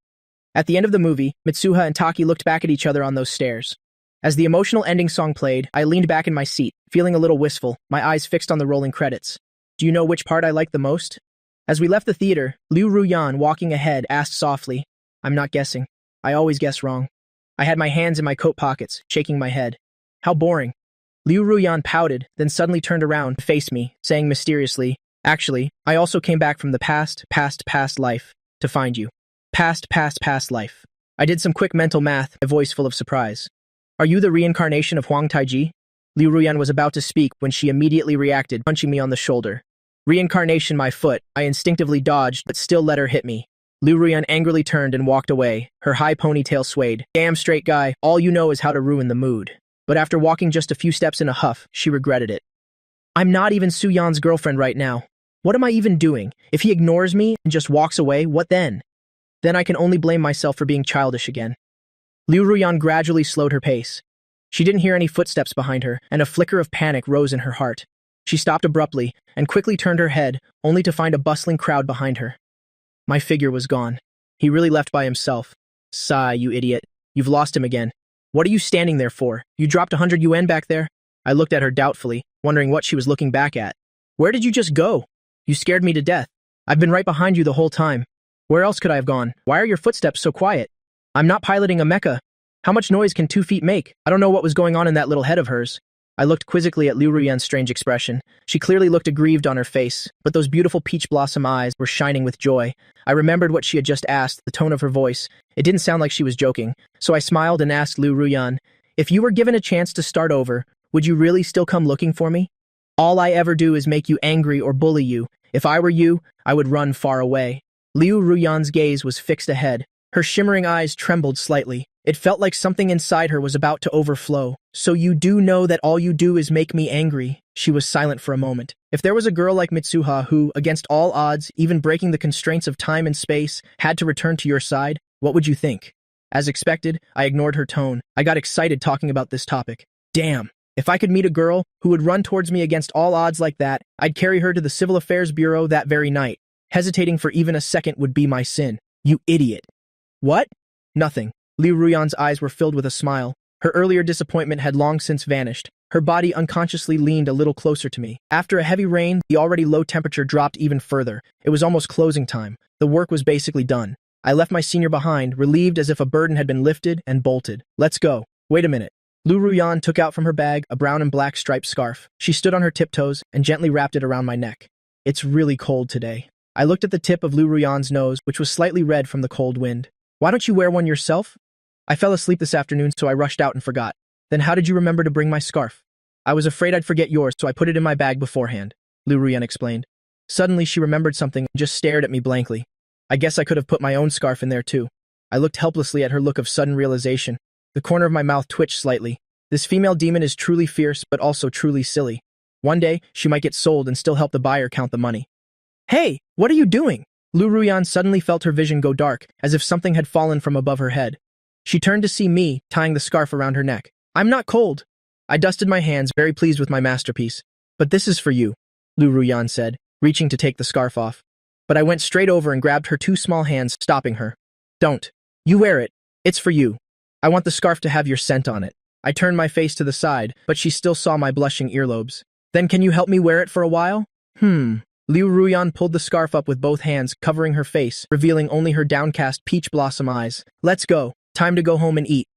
At the end of the movie, Mitsuha and Taki looked back at each other on those stares. As the emotional ending song played, I leaned back in my seat, feeling a little wistful, my eyes fixed on the rolling credits. Do you know which part I liked the most? As we left the theater, Liu Ruyan, walking ahead, asked softly, "I'm not guessing. I always guess wrong." I had my hands in my coat pockets, shaking my head. How boring. Liu Ruyan pouted, then suddenly turned around to face me, saying mysteriously, "Actually, I also came back from the past life to find you. Past life." I did some quick mental math, a voice full of surprise. "Are you the reincarnation of Huang Taiji?" Liu Ruyan was about to speak when she immediately reacted, punching me on the shoulder. Reincarnation my foot, I instinctively dodged, but still let her hit me. Liu Ruyan angrily turned and walked away, her high ponytail swayed. "Damn straight guy, all you know is how to ruin the mood." But after walking just a few steps in a huff, she regretted it. I'm not even Su-yan's girlfriend right now. What am I even doing? If he ignores me and just walks away, what then? Then I can only blame myself for being childish again. Liu Ruyan gradually slowed her pace. She didn't hear any footsteps behind her, and a flicker of panic rose in her heart. She stopped abruptly and quickly turned her head, only to find a bustling crowd behind her. My figure was gone. He really left by himself. Sigh, you idiot. You've lost him again. What are you standing there for? You dropped 100 yuan back there? I looked at her doubtfully, wondering what she was looking back at. Where did you just go? You scared me to death. I've been right behind you the whole time. Where else could I have gone? Why are your footsteps so quiet? I'm not piloting a mecha. How much noise can 2 feet make? I don't know what was going on in that little head of hers. I looked quizzically at Liu Ruyan's strange expression. She clearly looked aggrieved on her face, but those beautiful peach blossom eyes were shining with joy. I remembered what she had just asked, the tone of her voice. It didn't sound like she was joking, so I smiled and asked Liu Ruyan, "If you were given a chance to start over, would you really still come looking for me? All I ever do is make you angry or bully you. If I were you, I would run far away." Liu Ruyan's gaze was fixed ahead, Her shimmering eyes trembled slightly. It felt like something inside her was about to overflow. So you do know that all you do is make me angry. She was silent for a moment. If there was a girl like Mitsuha who, against all odds, even breaking the constraints of time and space, had to return to your side, what would you think? As expected, I ignored her tone. I got excited talking about this topic. Damn. If I could meet a girl who would run towards me against all odds like that, I'd carry her to the Civil Affairs Bureau that very night. Hesitating for even a second would be my sin. You idiot. What? Nothing. Liu Ruyan's eyes were filled with a smile. Her earlier disappointment had long since vanished. Her body unconsciously leaned a little closer to me. After a heavy rain, the already low temperature dropped even further. It was almost closing time. The work was basically done. I left my senior behind, relieved as if a burden had been lifted and bolted. Let's go. Wait a minute. Liu Ruyan took out from her bag a brown and black striped scarf. She stood on her tiptoes and gently wrapped it around my neck. It's really cold today. I looked at the tip of Liu Ruyan's nose, which was slightly red from the cold wind. Why don't you wear one yourself? I fell asleep this afternoon, so I rushed out and forgot. Then how did you remember to bring my scarf? I was afraid I'd forget yours, so I put it in my bag beforehand, Liu Ruyan explained. Suddenly, she remembered something and just stared at me blankly. I guess I could have put my own scarf in there too. I looked helplessly at her look of sudden realization. The corner of my mouth twitched slightly. This female demon is truly fierce, but also truly silly. One day, she might get sold and still help the buyer count the money. Hey, what are you doing? Liu Ruyan suddenly felt her vision go dark, as if something had fallen from above her head. She turned to see me, tying the scarf around her neck. I'm not cold. I dusted my hands, very pleased with my masterpiece. But this is for you, Liu Ruyan said, reaching to take the scarf off. But I went straight over and grabbed her two small hands, stopping her. Don't. You wear it. It's for you. I want the scarf to have your scent on it. I turned my face to the side, but she still saw my blushing earlobes. Then can you help me wear it for a while? Liu Ruyan pulled the scarf up with both hands, covering her face, revealing only her downcast peach blossom eyes. Let's go. Time to go home and eat.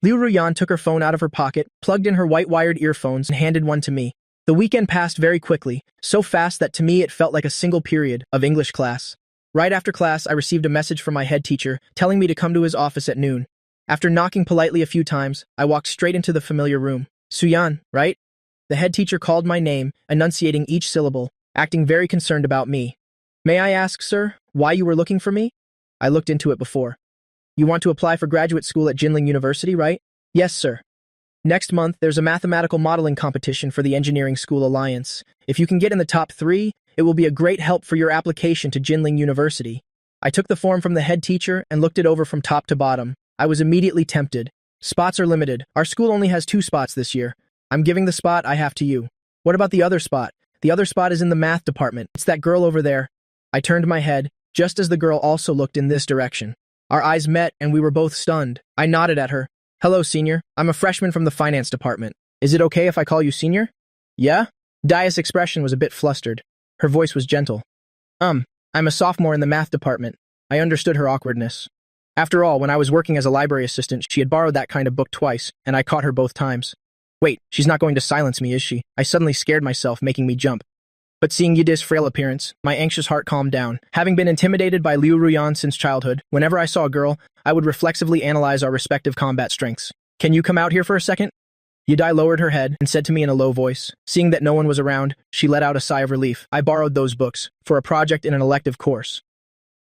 Liu Ruyan took her phone out of her pocket, plugged in her white-wired earphones, and handed one to me. The weekend passed very quickly, so fast that to me it felt like a single period of English class. Right after class, I received a message from my head teacher, telling me to come to his office at noon. After knocking politely a few times, I walked straight into the familiar room. Suyan, right? The head teacher called my name, enunciating each syllable, acting very concerned about me. May I ask, sir, why you were looking for me? I looked into it before. You want to apply for graduate school at Jinling University, right? Yes, sir. Next month, there's a mathematical modeling competition for the Engineering School Alliance. If you can get in the top 3, it will be a great help for your application to Jinling University. I took the form from the head teacher and looked it over from top to bottom. I was immediately tempted. Spots are limited. Our school only has 2 spots this year. I'm giving the spot I have to you. What about the other spot? The other spot is in the math department. It's that girl over there. I turned my head, just as the girl also looked in this direction. Our eyes met, and we were both stunned. I nodded at her. Hello, senior. I'm a freshman from the finance department. Is it okay if I call you senior? Yeah? Daya's expression was a bit flustered. Her voice was gentle. I'm a sophomore in the math department. I understood her awkwardness. After all, when I was working as a library assistant, she had borrowed that kind of book twice, and I caught her both times. Wait, she's not going to silence me, is she? I suddenly scared myself, making me jump. But seeing Yidi's frail appearance, my anxious heart calmed down. Having been intimidated by Liu Ruyan since childhood, whenever I saw a girl, I would reflexively analyze our respective combat strengths. Can you come out here for a second? Yidai lowered her head and said to me in a low voice. Seeing that no one was around, she let out a sigh of relief. I borrowed those books for a project in an elective course.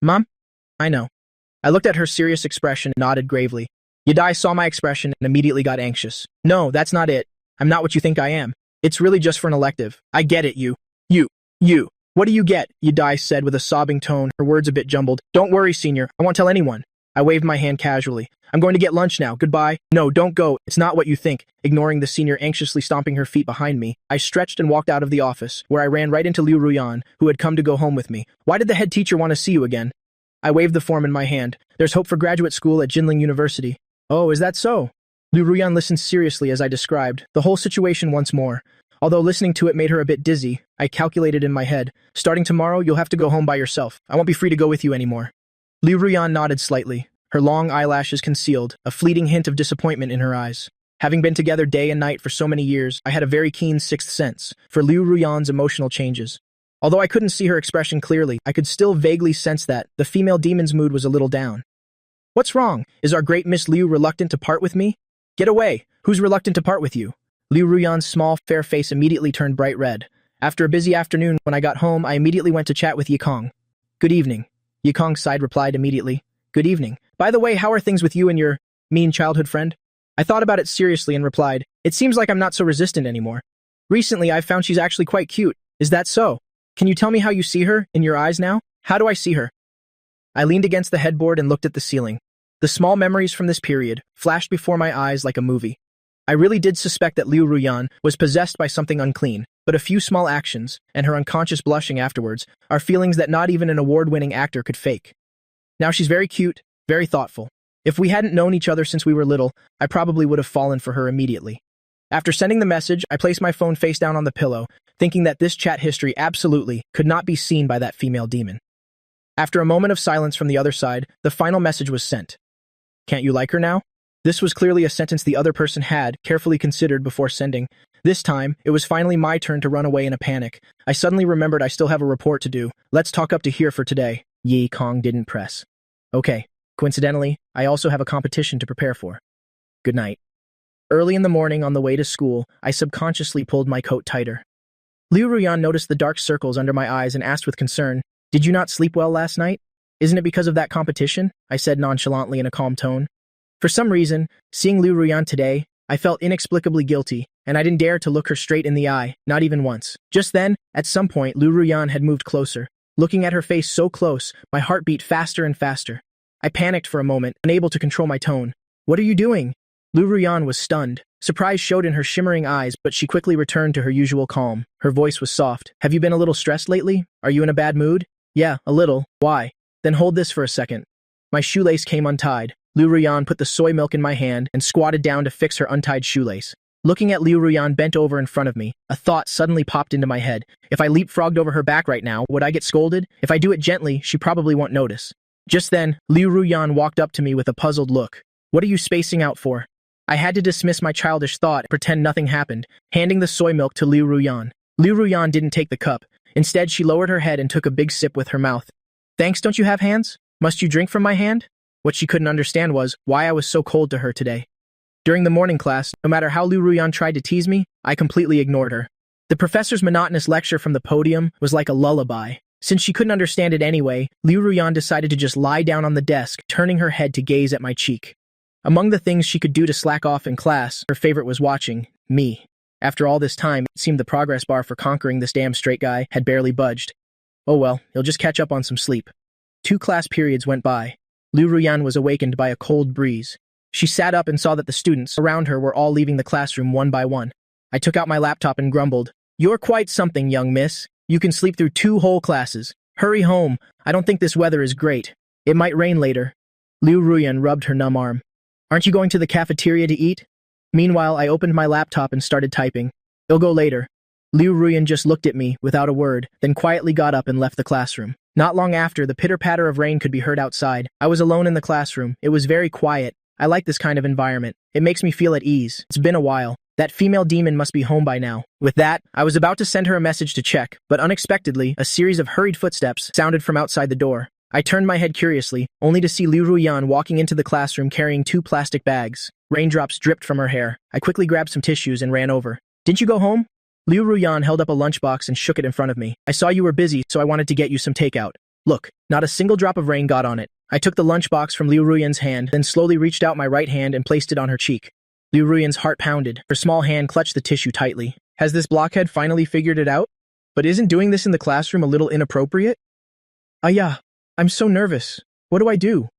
Mom? I know. I looked at her serious expression and nodded gravely. Yidai saw my expression and immediately got anxious. No, that's not it. I'm not what you think I am. It's really just for an elective. I get it, you. What do you get? Yidai said with a sobbing tone, her words a bit jumbled. Don't worry, senior. I won't tell anyone. I waved my hand casually. I'm going to get lunch now. Goodbye. No, don't go. It's not what you think. Ignoring the senior anxiously stomping her feet behind me, I stretched and walked out of the office, where I ran right into Liu Ruyan, who had come to go home with me. Why did the head teacher want to see you again? I waved the form in my hand. There's hope for graduate school at Jinling University. Oh, is that so? Liu Ruyan listened seriously as I described the whole situation once more. Although listening to it made her a bit dizzy, I calculated in my head, starting tomorrow, you'll have to go home by yourself. I won't be free to go with you anymore. Liu Ruyan nodded slightly, her long eyelashes concealed, a fleeting hint of disappointment in her eyes. Having been together day and night for so many years, I had a very keen sixth sense for Liu Ruyan's emotional changes. Although I couldn't see her expression clearly, I could still vaguely sense that the female demon's mood was a little down. What's wrong? Is our great Miss Liu reluctant to part with me? Get away! Who's reluctant to part with you? Liu Ruyan's small, fair face immediately turned bright red. After a busy afternoon, when I got home, I immediately went to chat with Yikong. Good evening. Yikong's side replied immediately. Good evening. By the way, how are things with you and your mean childhood friend? I thought about it seriously and replied, it seems like I'm not so resistant anymore. Recently, I've found she's actually quite cute. Is that so? Can you tell me how you see her in your eyes now? How do I see her? I leaned against the headboard and looked at the ceiling. The small memories from this period flashed before my eyes like a movie. I really did suspect that Liu Ruyan was possessed by something unclean, but a few small actions, and her unconscious blushing afterwards, are feelings that not even an award-winning actor could fake. Now she's very cute, very thoughtful. If we hadn't known each other since we were little, I probably would have fallen for her immediately. After sending the message, I placed my phone face down on the pillow, thinking that this chat history absolutely could not be seen by that female demon. After a moment of silence from the other side, the final message was sent. Can't you like her now? This was clearly a sentence the other person had carefully considered before sending. This time, it was finally my turn to run away in a panic. I suddenly remembered I still have a report to do. Let's talk up to here for today. Yi Kong didn't press. Okay. Coincidentally, I also have a competition to prepare for. Good night. Early in the morning on the way to school, I subconsciously pulled my coat tighter. Liu Ruyan noticed the dark circles under my eyes and asked with concern, "Did you not sleep well last night? Isn't it because of that competition?" I said nonchalantly in a calm tone. For some reason, seeing Liu Ruyan today, I felt inexplicably guilty, and I didn't dare to look her straight in the eye, not even once. Just then, at some point, Liu Ruyan had moved closer. Looking at her face so close, my heart beat faster and faster. I panicked for a moment, unable to control my tone. "What are you doing?" Liu Ruyan was stunned. Surprise showed in her shimmering eyes, but she quickly returned to her usual calm. Her voice was soft. "Have you been a little stressed lately? Are you in a bad mood?" "Yeah, a little. Why?" "Then hold this for a second." My shoelace came untied. Liu Ruyan put the soy milk in my hand and squatted down to fix her untied shoelace. Looking at Liu Ruyan bent over in front of me, a thought suddenly popped into my head. If I leapfrogged over her back right now, would I get scolded? If I do it gently, she probably won't notice. Just then, Liu Ruyan walked up to me with a puzzled look. "What are you spacing out for?" I had to dismiss my childish thought and pretend nothing happened, handing the soy milk to Liu Ruyan. Liu Ruyan didn't take the cup. Instead, she lowered her head and took a big sip with her mouth. "Thanks, don't you have hands? Must you drink from my hand?" What she couldn't understand was why I was so cold to her today. During the morning class, no matter how Liu Ruyan tried to tease me, I completely ignored her. The professor's monotonous lecture from the podium was like a lullaby. Since she couldn't understand it anyway, Liu Ruyan decided to just lie down on the desk, turning her head to gaze at my cheek. Among the things she could do to slack off in class, her favorite was watching me. After all this time, it seemed the progress bar for conquering this damn straight guy had barely budged. Oh well, he'll just catch up on some sleep. 2 class periods went by. Liu Ruyan was awakened by a cold breeze. She sat up and saw that the students around her were all leaving the classroom one by one. I took out my laptop and grumbled, "You're quite something, young miss. You can sleep through 2 whole classes. Hurry home. I don't think this weather is great. It might rain later." Liu Ruyan rubbed her numb arm. "Aren't you going to the cafeteria to eat?" Meanwhile, I opened my laptop and started typing. "It'll go later." Liu Ruyan just looked at me without a word, then quietly got up and left the classroom. Not long after, the pitter-patter of rain could be heard outside. I was alone in the classroom. It was very quiet. I like this kind of environment. It makes me feel at ease. It's been a while. That female demon must be home by now. With that, I was about to send her a message to check, but unexpectedly, a series of hurried footsteps sounded from outside the door. I turned my head curiously, only to see Liu Ruyan walking into the classroom carrying 2 plastic bags. Raindrops dripped from her hair. I quickly grabbed some tissues and ran over. "Didn't you go home?" Liu Ruyan held up a lunchbox and shook it in front of me. "I saw you were busy, so I wanted to get you some takeout. Look, not a single drop of rain got on it." I took the lunchbox from Liu Ruyan's hand, then slowly reached out my right hand and placed it on her cheek. Liu Ruyan's heart pounded. Her small hand clutched the tissue tightly. Has this blockhead finally figured it out? But isn't doing this in the classroom a little inappropriate? Yeah, I'm so nervous. What do I do?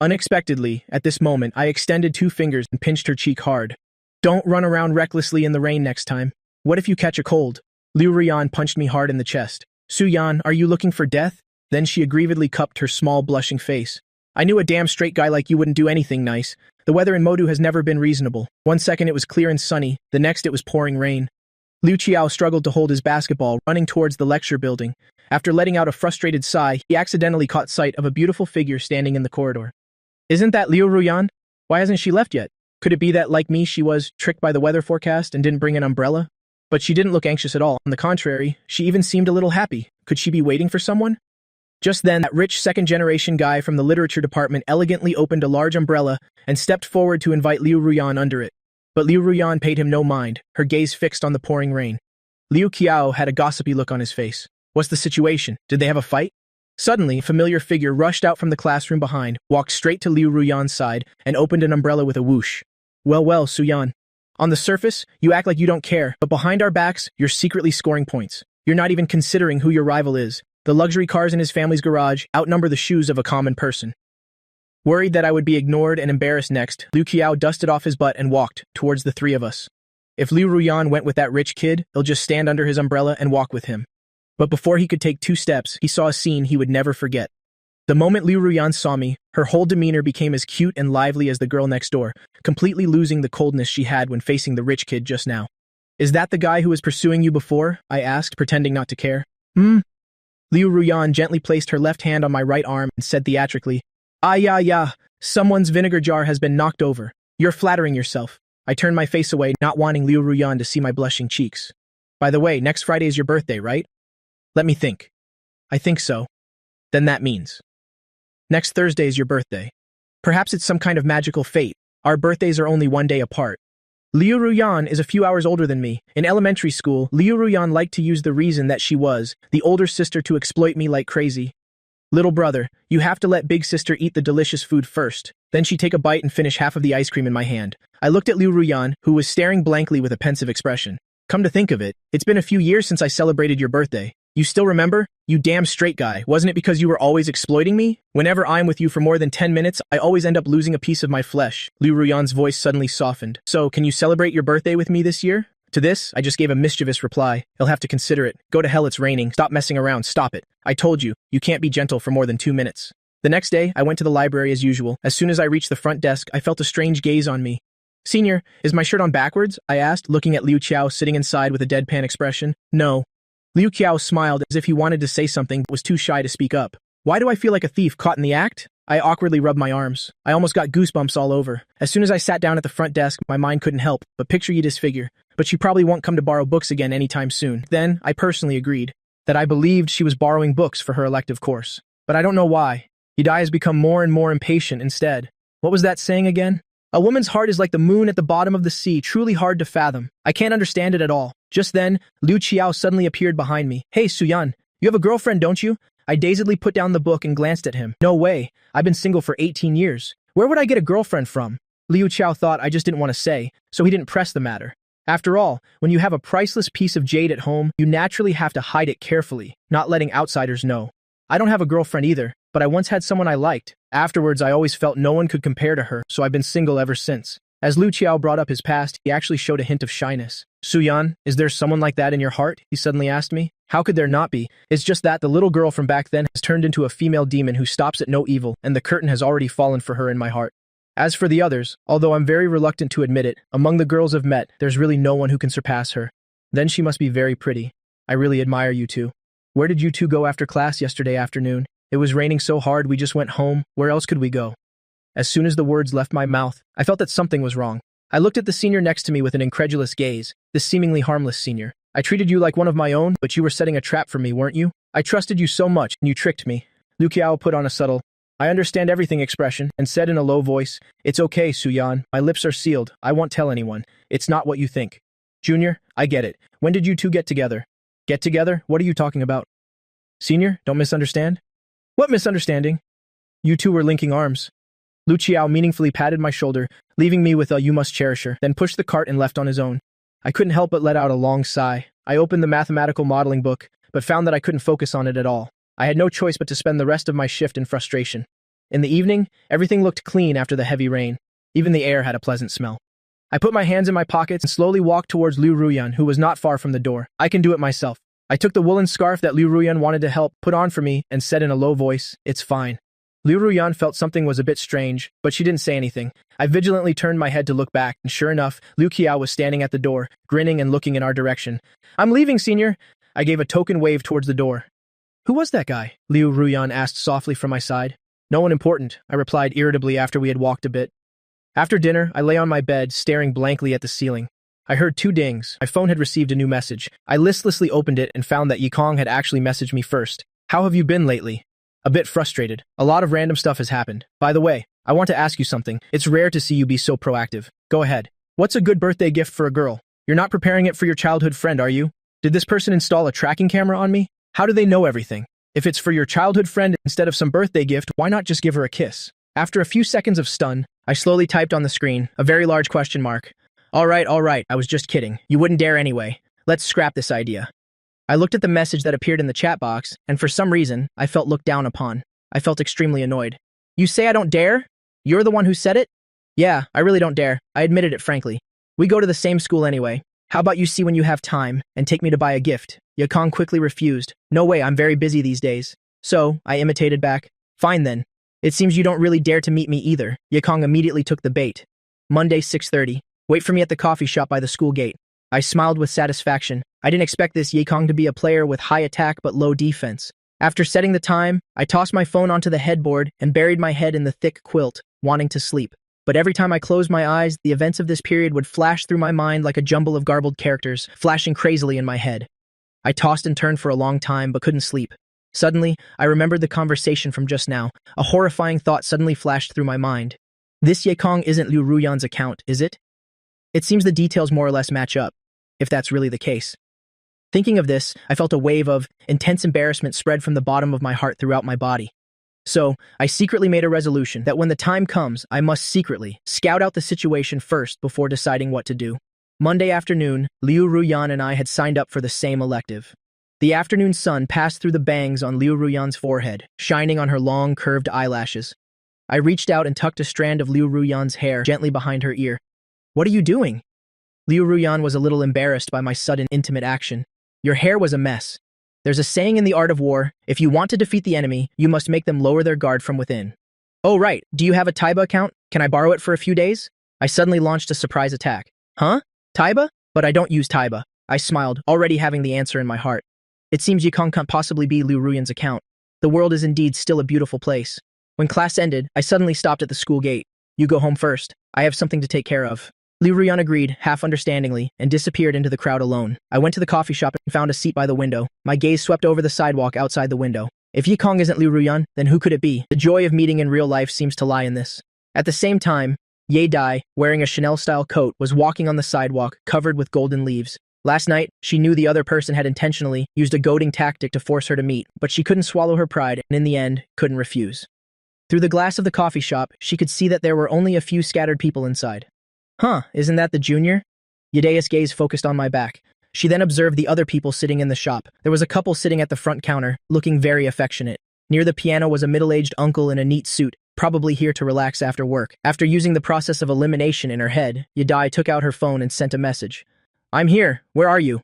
Unexpectedly, at this moment, I extended 2 fingers and pinched her cheek hard. "Don't run around recklessly in the rain next time. What if you catch a cold?" Liu Ruyan punched me hard in the chest. "Su-yan, are you looking for death?" Then she aggrievedly cupped her small, blushing face. "I knew a damn straight guy like you wouldn't do anything nice. The weather in Modu has never been reasonable. One second it was clear and sunny, the next it was pouring rain." Liu Qiao struggled to hold his basketball, running towards the lecture building. After letting out a frustrated sigh, he accidentally caught sight of a beautiful figure standing in the corridor. "Isn't that Liu Ruyan? Why hasn't she left yet? Could it be that, like me, she was tricked by the weather forecast and didn't bring an umbrella?" But she didn't look anxious at all. On the contrary, she even seemed a little happy. Could she be waiting for someone? Just then, that rich second-generation guy from the literature department elegantly opened a large umbrella and stepped forward to invite Liu Ruyan under it. But Liu Ruyan paid him no mind, her gaze fixed on the pouring rain. Liu Qiao had a gossipy look on his face. "What's the situation? Did they have a fight?" Suddenly, a familiar figure rushed out from the classroom behind, walked straight to Liu Ruyan's side, and opened an umbrella with a whoosh. Well, Suyan. On the surface, you act like you don't care, but behind our backs, you're secretly scoring points. You're not even considering who your rival is. The luxury cars in his family's garage outnumber the shoes of a common person. Worried that I would be ignored and embarrassed next, Liu Qiao dusted off his butt and walked towards the three of us. If Liu Ruyan went with that rich kid, he'll just stand under his umbrella and walk with him. But before he could take 2 steps, he saw a scene he would never forget. The moment Liu Ruyan saw me, her whole demeanor became as cute and lively as the girl next door, completely losing the coldness she had when facing the rich kid just now. Is that the guy who was pursuing you before? I asked, pretending not to care. Liu Ruyan gently placed her left hand on my right arm and said theatrically, yeah, someone's vinegar jar has been knocked over. You're flattering yourself. I turned my face away, not wanting Liu Ruyan to see my blushing cheeks. By the way, next Friday is your birthday, right? Let me think. I think so. Then that means. Next Thursday is your birthday. Perhaps it's some kind of magical fate. Our birthdays are only 1 day apart. Liu Ruyan is a few hours older than me. In elementary school, Liu Ruyan liked to use the reason that she was the older sister to exploit me like crazy. Little brother, you have to let big sister eat the delicious food first. Then she'd take a bite and finish half of the ice cream in my hand. I looked at Liu Ruyan, who was staring blankly with a pensive expression. Come to think of it, it's been a few years since I celebrated your birthday. You still remember? You damn straight guy. Wasn't it because you were always exploiting me? Whenever I'm with you for more than 10 minutes, I always end up losing a piece of my flesh. Liu Ruyan's voice suddenly softened. So, can you celebrate your birthday with me this year? To this, I just gave a mischievous reply. He'll have to consider it. Go to hell, it's raining. Stop messing around, stop it. I told you, you can't be gentle for more than 2 minutes. The next day, I went to the library as usual. As soon as I reached the front desk, I felt a strange gaze on me. Senior, is my shirt on backwards? I asked, looking at Liu Qiao sitting inside with a deadpan expression. No. Liu Qiao smiled as if he wanted to say something but was too shy to speak up. Why do I feel like a thief caught in the act? I awkwardly rubbed my arms. I almost got goosebumps all over. As soon as I sat down at the front desk, my mind couldn't help but picture Yida's figure. But she probably won't come to borrow books again anytime soon. Then, I personally agreed that I believed she was borrowing books for her elective course. But I don't know why. Yida has become more and more impatient instead. What was that saying again? A woman's heart is like the moon at the bottom of the sea, truly hard to fathom. I can't understand it at all. Just then, Liu Qiao suddenly appeared behind me. Hey, Suyan, you have a girlfriend, don't you? I dazedly put down the book and glanced at him. No way. I've been single for 18 years. Where would I get a girlfriend from? Liu Qiao thought I just didn't want to say, so he didn't press the matter. After all, when you have a priceless piece of jade at home, you naturally have to hide it carefully, not letting outsiders know. I don't have a girlfriend either, but I once had someone I liked. Afterwards, I always felt no one could compare to her, so I've been single ever since. As Liu Qiao brought up his past, he actually showed a hint of shyness. Suyan, is there someone like that in your heart? He suddenly asked me. How could there not be? It's just that the little girl from back then has turned into a female demon who stops at no evil, and the curtain has already fallen for her in my heart. As for the others, although I'm very reluctant to admit it, among the girls I've met, there's really no one who can surpass her. Then she must be very pretty. I really admire you two. Where did you two go after class yesterday afternoon? It was raining so hard we just went home. Where else could we go? As soon as the words left my mouth, I felt that something was wrong. I looked at the senior next to me with an incredulous gaze, this seemingly harmless senior. I treated you like one of my own, but you were setting a trap for me, weren't you? I trusted you so much, and you tricked me. Liu Qiao put on a subtle, I understand everything expression, and said in a low voice, It's okay, Suyan. My lips are sealed. I won't tell anyone. It's not what you think. Junior, I get it. When did you two get together? Get together? What are you talking about? Senior, don't misunderstand. What misunderstanding? You two were linking arms. Liu Qiao meaningfully patted my shoulder, leaving me with a you must cherish her, then pushed the cart and left on his own. I couldn't help but let out a long sigh. I opened the mathematical modeling book, but found that I couldn't focus on it at all. I had no choice but to spend the rest of my shift in frustration. In the evening, everything looked clean after the heavy rain. Even the air had a pleasant smell. I put my hands in my pockets and slowly walked towards Liu Ruyan, who was not far from the door. I can do it myself. I took the woolen scarf that Liu Ruyan wanted to help put on for me and said in a low voice, It's fine. Liu Ruyan felt something was a bit strange, but she didn't say anything. I vigilantly turned my head to look back, and sure enough, Liu Qiao was standing at the door, grinning and looking in our direction. I'm leaving, senior. I gave a token wave towards the door. Who was that guy? Liu Ruyan asked softly from my side. No one important, I replied irritably after we had walked a bit. After dinner, I lay on my bed, staring blankly at the ceiling. I heard 2 dings. My phone had received a new message. I listlessly opened it and found that Yikong had actually messaged me first. How have you been lately? A bit frustrated. A lot of random stuff has happened. By the way, I want to ask you something. It's rare to see you be so proactive. Go ahead. What's a good birthday gift for a girl? You're not preparing it for your childhood friend, are you? Did this person install a tracking camera on me? How do they know everything? If it's for your childhood friend instead of some birthday gift, why not just give her a kiss? After a few seconds of stun, I slowly typed on the screen, a very large question mark. All right, I was just kidding. You wouldn't dare anyway. Let's scrap this idea. I looked at the message that appeared in the chat box, and for some reason, I felt looked down upon. I felt extremely annoyed. You say I don't dare? You're the one who said it? Yeah, I really don't dare. I admitted it frankly. We go to the same school anyway. How about you see when you have time, and take me to buy a gift? Yakong quickly refused. No way, I'm very busy these days. So, I imitated back. Fine then. It seems you don't really dare to meet me either. Yakong immediately took the bait. Monday, 6:30. Wait for me at the coffee shop by the school gate. I smiled with satisfaction. I didn't expect this Yakong to be a player with high attack but low defense. After setting the time, I tossed my phone onto the headboard and buried my head in the thick quilt, wanting to sleep. But every time I closed my eyes, the events of this period would flash through my mind like a jumble of garbled characters, flashing crazily in my head. I tossed and turned for a long time but couldn't sleep. Suddenly, I remembered the conversation from just now. A horrifying thought suddenly flashed through my mind. This Yakong isn't Liu Ruyan's account, is it? It seems the details more or less match up, if that's really the case. Thinking of this, I felt a wave of intense embarrassment spread from the bottom of my heart throughout my body. So, I secretly made a resolution that when the time comes, I must secretly scout out the situation first before deciding what to do. Monday afternoon, Liu Ruyan and I had signed up for the same elective. The afternoon sun passed through the bangs on Liu Ruyan's forehead, shining on her long, curved eyelashes. I reached out and tucked a strand of Liu Ruyan's hair gently behind her ear. What are you doing? Liu Ruyan was a little embarrassed by my sudden, intimate action. Your hair was a mess. There's a saying in the art of war, if you want to defeat the enemy, you must make them lower their guard from within. Oh right, do you have a Taiba account? Can I borrow it for a few days? I suddenly launched a surprise attack. Huh? Taiba? But I don't use Taiba. I smiled, already having the answer in my heart. It seems Yakong can't possibly be Liu Ruyan's account. The world is indeed still a beautiful place. When class ended, I suddenly stopped at the school gate. You go home first. I have something to take care of. Liu Ruyan agreed, half understandingly, and disappeared into the crowd alone. I went to the coffee shop and found a seat by the window. My gaze swept over the sidewalk outside the window. If Yakong isn't Liu Ruyan, then who could it be? The joy of meeting in real life seems to lie in this. At the same time, Ye Dai, wearing a Chanel-style coat, was walking on the sidewalk, covered with golden leaves. Last night, she knew the other person had intentionally used a goading tactic to force her to meet, but she couldn't swallow her pride, and in the end, couldn't refuse. Through the glass of the coffee shop, she could see that there were only a few scattered people inside. Huh, isn't that the junior? Yedaya's gaze focused on my back. She then observed the other people sitting in the shop. There was a couple sitting at the front counter, looking very affectionate. Near the piano was a middle-aged uncle in a neat suit, probably here to relax after work. After using the process of elimination in her head, Yedai took out her phone and sent a message. I'm here, where are you?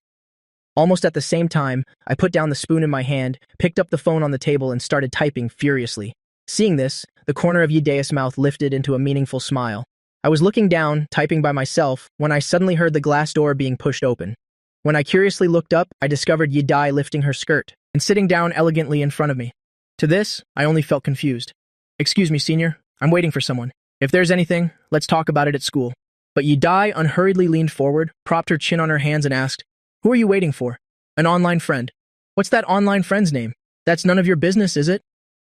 Almost at the same time, I put down the spoon in my hand, picked up the phone on the table and started typing furiously. Seeing this, the corner of Yedaya's mouth lifted into a meaningful smile. I was looking down, typing by myself, when I suddenly heard the glass door being pushed open. When I curiously looked up, I discovered Yedai lifting her skirt and sitting down elegantly in front of me. To this, I only felt confused. Excuse me, senior, I'm waiting for someone. If there's anything, let's talk about it at school. But Yedai unhurriedly leaned forward, propped her chin on her hands and asked, Who are you waiting for? An online friend. What's that online friend's name? That's none of your business, is it?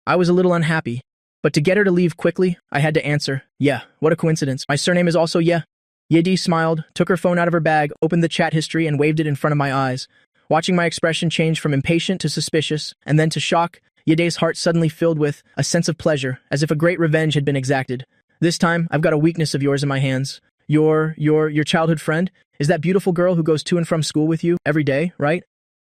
I was a little unhappy. But to get her to leave quickly, I had to answer, yeah, what a coincidence. My surname is also Yeah. Yedi smiled, took her phone out of her bag, opened the chat history, and waved it in front of my eyes. Watching my expression change from impatient to suspicious, and then to shock, Yede's heart suddenly filled with a sense of pleasure, as if a great revenge had been exacted. This time, I've got a weakness of yours in my hands. Your childhood friend? Is that beautiful girl who goes to and from school with you every day, right?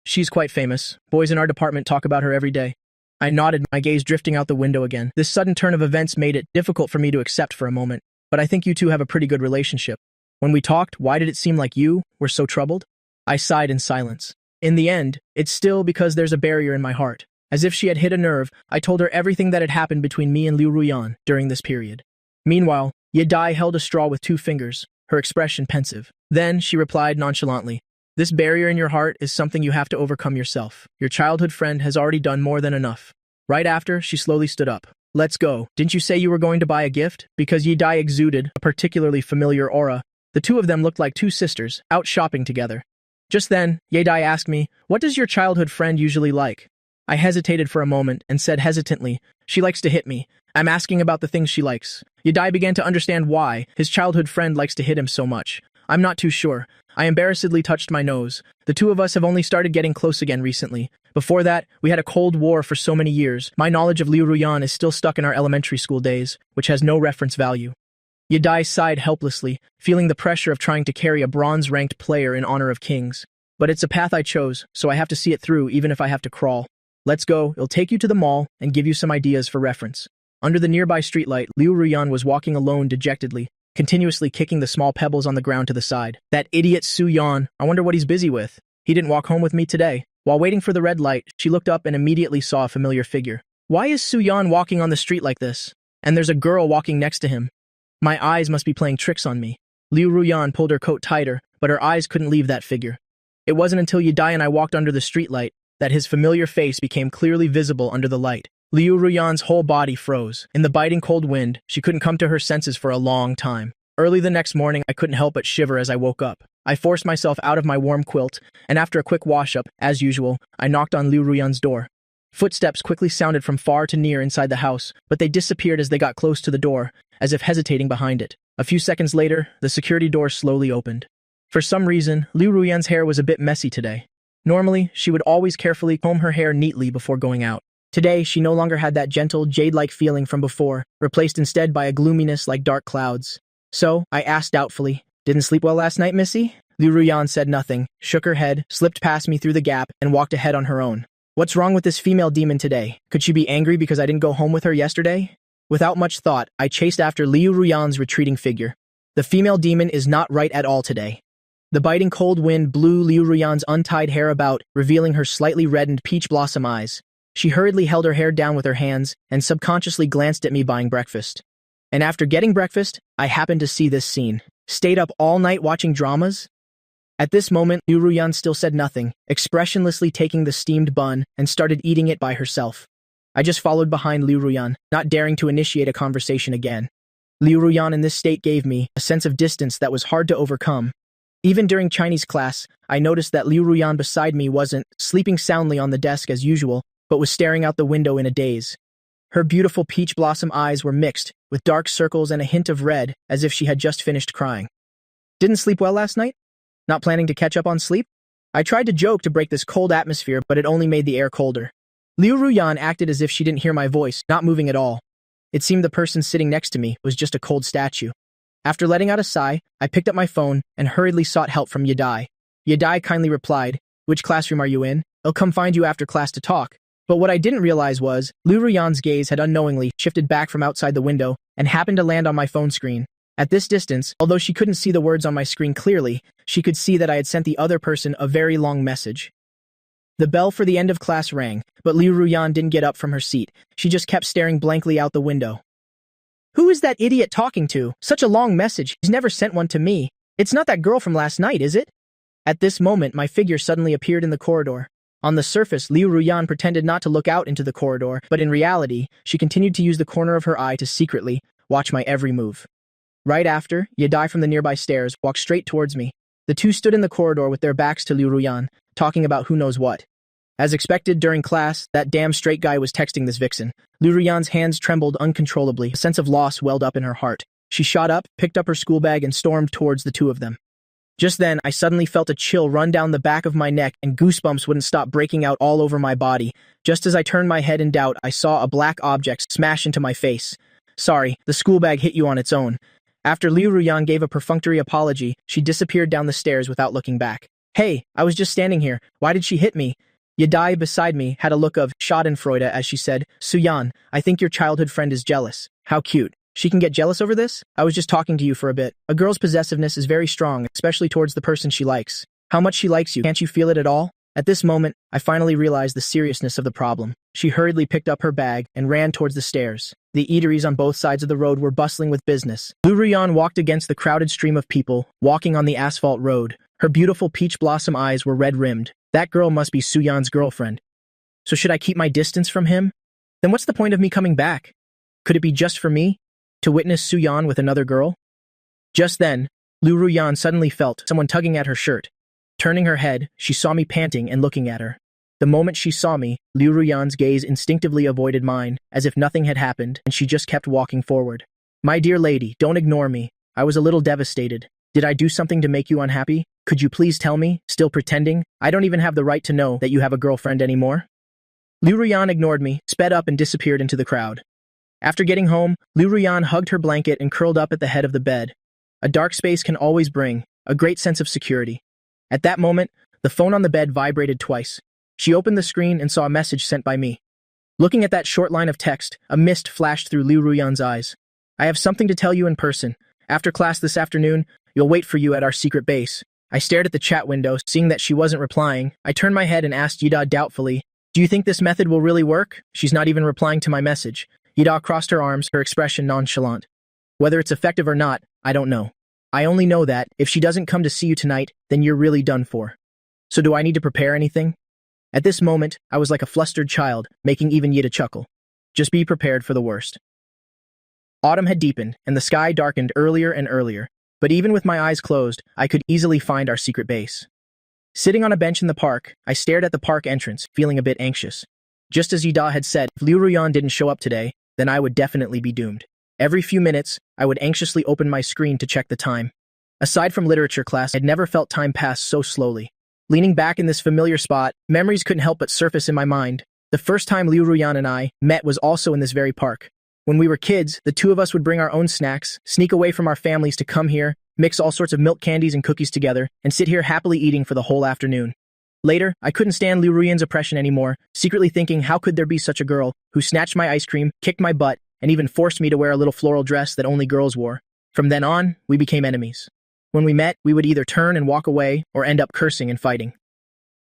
She's quite famous. Boys in our department talk about her every day. I nodded, my gaze drifting out the window again. This sudden turn of events made it difficult for me to accept for a moment. But I think you two have a pretty good relationship. When we talked, why did it seem like you were so troubled? I sighed in silence. In the end, it's still because there's a barrier in my heart. As if she had hit a nerve, I told her everything that had happened between me and Liu Ruyan during this period. Meanwhile, Yedai held a straw with 2 fingers, her expression pensive. Then she replied nonchalantly, This barrier in your heart is something you have to overcome yourself. Your childhood friend has already done more than enough. Right after, she slowly stood up. Let's go. Didn't you say you were going to buy a gift? Because Yedai exuded a particularly familiar aura. The two of them looked like 2 sisters, out shopping together. Just then, Yedai asked me, What does your childhood friend usually like? I hesitated for a moment and said hesitantly, She likes to hit me. I'm asking about the things she likes. Yedai began to understand why his childhood friend likes to hit him so much. I'm not too sure. I embarrassedly touched my nose. The two of us have only started getting close again recently. Before that, we had a cold war for so many years. My knowledge of Liu Ruyan is still stuck in our elementary school days, which has no reference value. Yadai sighed helplessly, feeling the pressure of trying to carry a bronze-ranked player in honor of kings. But it's a path I chose, so I have to see it through even if I have to crawl. Let's go, it'll take you to the mall and give you some ideas for reference. Under the nearby streetlight, Liu Ruyan was walking alone dejectedly, continuously kicking the small pebbles on the ground to the side. That idiot Su Yan, I wonder what he's busy with. He didn't walk home with me today. While waiting for the red light, she looked up and immediately saw a familiar figure. Why is Su Yan walking on the street like this? And there's a girl walking next to him. My eyes must be playing tricks on me. Liu Ruyan pulled her coat tighter, but her eyes couldn't leave that figure. It wasn't until Yadai and I walked under the streetlight that his familiar face became clearly visible under the light. Liu Ruyan's whole body froze. In the biting cold wind, she couldn't come to her senses for a long time. Early the next morning, I couldn't help but shiver as I woke up. I forced myself out of my warm quilt, and after a quick wash-up, as usual, I knocked on Liu Ruyan's door. Footsteps quickly sounded from far to near inside the house, but they disappeared as they got close to the door, as if hesitating behind it. A few seconds later, the security door slowly opened. For some reason, Liu Ruyan's hair was a bit messy today. Normally, she would always carefully comb her hair neatly before going out. Today, she no longer had that gentle, jade-like feeling from before, replaced instead by a gloominess like dark clouds. So, I asked doubtfully, "Didn't sleep well last night, Missy?" Liu Ruyan said nothing, shook her head, slipped past me through the gap, and walked ahead on her own. What's wrong with this female demon today? Could she be angry because I didn't go home with her yesterday? Without much thought, I chased after Liu Ruyan's retreating figure. The female demon is not right at all today. The biting cold wind blew Liu Ruyan's untied hair about, revealing her slightly reddened peach blossom eyes. She hurriedly held her hair down with her hands and subconsciously glanced at me buying breakfast. And after getting breakfast, I happened to see this scene. Stayed up all night watching dramas? At this moment, Liu Ruyan still said nothing, expressionlessly taking the steamed bun and started eating it by herself. I just followed behind Liu Ruyan, not daring to initiate a conversation again. Liu Ruyan in this state gave me a sense of distance that was hard to overcome. Even during Chinese class, I noticed that Liu Ruyan beside me wasn't sleeping soundly on the desk as usual, but was staring out the window in a daze. Her beautiful peach blossom eyes were mixed, with dark circles and a hint of red, as if she had just finished crying. Didn't sleep well last night? Not planning to catch up on sleep? I tried to joke to break this cold atmosphere, but it only made the air colder. Liu Ruyan acted as if she didn't hear my voice, not moving at all. It seemed the person sitting next to me was just a cold statue. After letting out a sigh, I picked up my phone and hurriedly sought help from Yadai. Yadai kindly replied, "Which classroom are you in? I'll come find you after class to talk." But what I didn't realize was, Liu Ruyan's gaze had unknowingly shifted back from outside the window and happened to land on my phone screen. At this distance, although she couldn't see the words on my screen clearly, she could see that I had sent the other person a very long message. The bell for the end of class rang, but Liu Ruyan didn't get up from her seat. She just kept staring blankly out the window. Who is that idiot talking to? Such a long message. He's never sent one to me. It's not that girl from last night, is it? At this moment, my figure suddenly appeared in the corridor. On the surface, Liu Ruyan pretended not to look out into the corridor, but in reality, she continued to use the corner of her eye to secretly watch my every move. Right after, Yadai from the nearby stairs walked straight towards me. The two stood in the corridor with their backs to Liu Ruyan, talking about who knows what. As expected during class, that damn straight guy was texting this vixen. Liu Ruyan's hands trembled uncontrollably. A sense of loss welled up in her heart. She shot up, picked up her school bag, and stormed towards the two of them. Just then, I suddenly felt a chill run down the back of my neck and goosebumps wouldn't stop breaking out all over my body. Just as I turned my head in doubt, I saw a black object smash into my face. Sorry, the school bag hit you on its own. After Liu Ruyan gave a perfunctory apology, she disappeared down the stairs without looking back. Hey, I was just standing here. Why did she hit me? Yadai beside me had a look of schadenfreude as she said, Suyan, I think your childhood friend is jealous. How cute. She can get jealous over this? I was just talking to you for a bit. A girl's possessiveness is very strong, especially towards the person she likes. How much she likes you, can't you feel it at all? At this moment, I finally realized the seriousness of the problem. She hurriedly picked up her bag and ran towards the stairs. The eateries on both sides of the road were bustling with business. Liu Ruyan walked against the crowded stream of people, walking on the asphalt road. Her beautiful peach blossom eyes were red-rimmed. That girl must be Suyan's girlfriend. So should I keep my distance from him? Then what's the point of me coming back? Could it be just for me? To witness Suyan with another girl? Just then, Liu Ruyan suddenly felt someone tugging at her shirt. Turning her head, she saw me panting and looking at her. The moment she saw me, Liu Ruyan's gaze instinctively avoided mine, as if nothing had happened, and she just kept walking forward. My dear lady, don't ignore me. I was a little devastated. Did I do something to make you unhappy? Could you please tell me, still pretending? I don't even have the right to know that you have a girlfriend anymore. Liu Ruyan ignored me, sped up and disappeared into the crowd. After getting home, Liu Ruyan hugged her blanket and curled up at the head of the bed. A dark space can always bring a great sense of security. At that moment, the phone on the bed vibrated twice. She opened the screen and saw a message sent by me. Looking at that short line of text, a mist flashed through Liu Ruyan's eyes. I have something to tell you in person. After class this afternoon, you'll wait for you at our secret base. I stared at the chat window, seeing that she wasn't replying. I turned my head and asked Yida doubtfully, "Do you think this method will really work?" She's not even replying to my message. Yida crossed her arms, her expression nonchalant. Whether it's effective or not, I don't know. I only know that, if she doesn't come to see you tonight, then you're really done for. So do I need to prepare anything? At this moment, I was like a flustered child, making even Yida chuckle. Just be prepared for the worst. Autumn had deepened, and the sky darkened earlier and earlier, but even with my eyes closed, I could easily find our secret base. Sitting on a bench in the park, I stared at the park entrance, feeling a bit anxious. Just as Yida had said, if Liu Ruyan didn't show up today, then I would definitely be doomed. Every few minutes, I would anxiously open my screen to check the time. Aside from literature class, I'd never felt time pass so slowly. Leaning back in this familiar spot, memories couldn't help but surface in my mind. The first time Liu Ruyan and I met was also in this very park. When we were kids, the two of us would bring our own snacks, sneak away from our families to come here, mix all sorts of milk candies and cookies together, and sit here happily eating for the whole afternoon. Later, I couldn't stand Liu Ruyan's oppression anymore, secretly thinking how could there be such a girl who snatched my ice cream, kicked my butt, and even forced me to wear a little floral dress that only girls wore. From then on, we became enemies. When we met, we would either turn and walk away or end up cursing and fighting.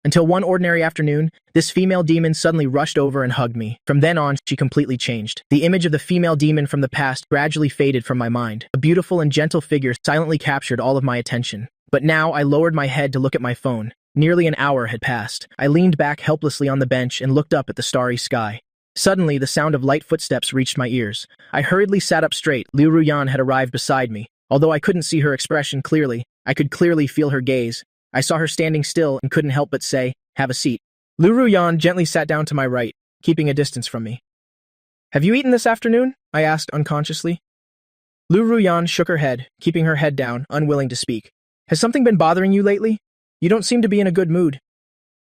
Until one ordinary afternoon, this female demon suddenly rushed over and hugged me. From then on, she completely changed. The image of the female demon from the past gradually faded from my mind. A beautiful and gentle figure silently captured all of my attention. But now I lowered my head to look at my phone. Nearly an hour had passed. I leaned back helplessly on the bench and looked up at the starry sky. Suddenly, the sound of light footsteps reached my ears. I hurriedly sat up straight. Liu Ruyan had arrived beside me. Although I couldn't see her expression clearly, I could clearly feel her gaze. I saw her standing still and couldn't help but say, "Have a seat." Liu Ruyan gently sat down to my right, keeping a distance from me. "Have you eaten this afternoon?" I asked unconsciously. Liu Ruyan shook her head, keeping her head down, unwilling to speak. "Has something been bothering you lately? You don't seem to be in a good mood."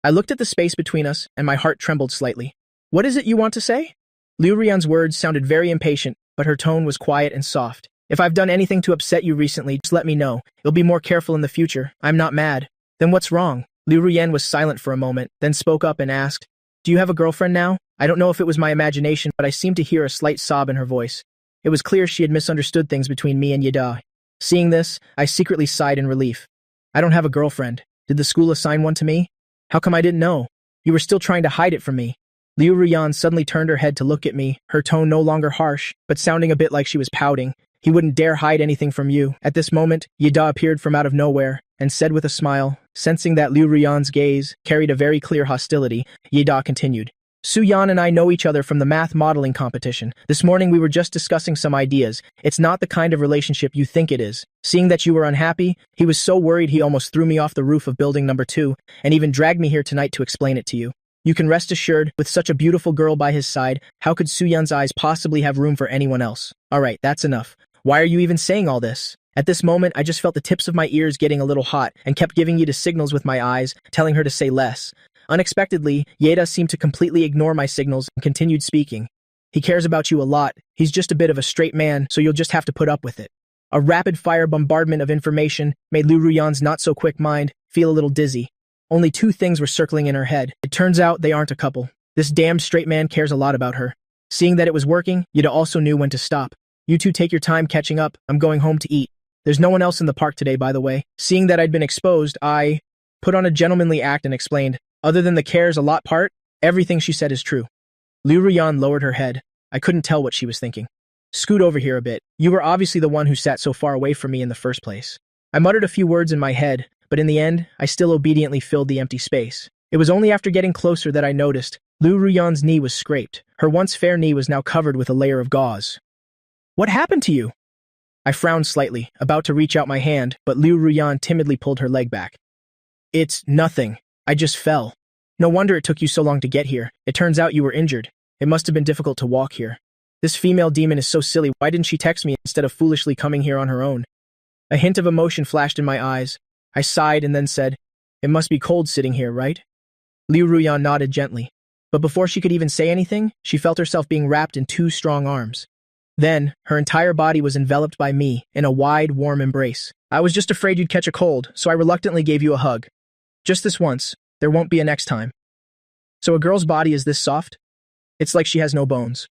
I looked at the space between us, and my heart trembled slightly. "What is it you want to say?" Liu Ruyan's words sounded very impatient, but her tone was quiet and soft. "If I've done anything to upset you recently, just let me know. You'll be more careful in the future. I'm not mad." "Then what's wrong?" Liu Ruyan was silent for a moment, then spoke up and asked, "Do you have a girlfriend now?" I don't know if it was my imagination, but I seemed to hear a slight sob in her voice. It was clear she had misunderstood things between me and Yida. Seeing this, I secretly sighed in relief. "I don't have a girlfriend. Did the school assign one to me? How come I didn't know? You were still trying to hide it from me." Liu Ruyan suddenly turned her head to look at me, her tone no longer harsh, but sounding a bit like she was pouting. "He wouldn't dare hide anything from you." At this moment, Yida appeared from out of nowhere, and said with a smile, sensing that Liu Ruyan's gaze carried a very clear hostility, Yida continued, "Su Yan and I know each other from the math modeling competition. This morning we were just discussing some ideas. It's not the kind of relationship you think it is. Seeing that you were unhappy, he was so worried he almost threw me off the roof of building number 2, and even dragged me here tonight to explain it to you. You can rest assured, with such a beautiful girl by his side, how could Su Yan's eyes possibly have room for anyone else? Alright, that's enough. Why are you even saying all this?" At this moment, I just felt the tips of my ears getting a little hot and kept giving Yida signals with my eyes, telling her to say less. Unexpectedly, Yida seemed to completely ignore my signals and continued speaking. "He cares about you a lot. He's just a bit of a straight man, so you'll just have to put up with it." A rapid-fire bombardment of information made Liu Ruyan's not-so-quick mind feel a little dizzy. Only 2 things were circling in her head. It turns out they aren't a couple. This damned straight man cares a lot about her. Seeing that it was working, Yida also knew when to stop. "You two take your time catching up. I'm going home to eat. There's no one else in the park today, by the way." Seeing that I'd been exposed, I put on a gentlemanly act and explained, "Other than the cares a lot part, everything she said is true." Liu Ruyan lowered her head. I couldn't tell what she was thinking. "Scoot over here a bit. You were obviously the one who sat so far away from me in the first place." I muttered a few words in my head, but in the end, I still obediently filled the empty space. It was only after getting closer that I noticed Liu Ruyan's knee was scraped. Her once fair knee was now covered with a layer of gauze. "What happened to you?" I frowned slightly, about to reach out my hand, but Liu Ruyan timidly pulled her leg back. "It's nothing. I just fell." "No wonder it took you so long to get here. It turns out you were injured. It must have been difficult to walk here. This female demon is so silly. Why didn't she text me instead of foolishly coming here on her own?" A hint of emotion flashed in my eyes. I sighed and then said, "It must be cold sitting here, right?" Liu Ruyan nodded gently. But before she could even say anything, she felt herself being wrapped in two strong arms. Then, her entire body was enveloped by me in a wide, warm embrace. "I was just afraid you'd catch a cold, so I reluctantly gave you a hug. Just this once. There won't be a next time." So a girl's body is this soft? It's like she has no bones.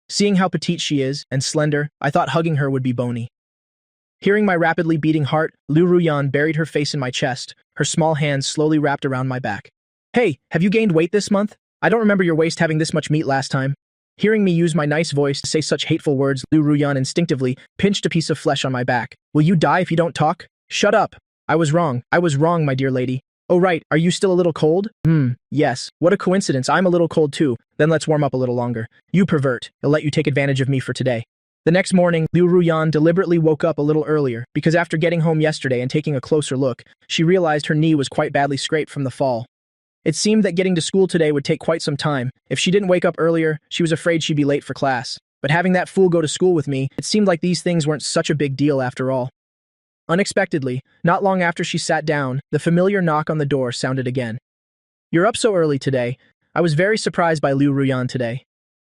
Seeing how petite she is, and slender, I thought hugging her would be bony. Hearing my rapidly beating heart, Liu Ruyan buried her face in my chest, her small hands slowly wrapped around my back. "Hey, have you gained weight this month? I don't remember your waist having this much meat last time." Hearing me use my nice voice to say such hateful words, Liu Ruyan instinctively pinched a piece of flesh on my back. "Will you die if you don't talk?" "Shut up. I was wrong, my dear lady." "Oh right, are you still a little cold?" Yes. What a coincidence, I'm a little cold too. Then let's warm up a little longer." "You pervert. I'll let you take advantage of me for today." The next morning, Liu Ruyan deliberately woke up a little earlier, because after getting home yesterday and taking a closer look, she realized her knee was quite badly scraped from the fall. It seemed that getting to school today would take quite some time. If she didn't wake up earlier, she was afraid she'd be late for class. But having that fool go to school with me, it seemed like these things weren't such a big deal after all. Unexpectedly, not long after she sat down, the familiar knock on the door sounded again. "You're up so early today." I was very surprised by Liu Ruyan today.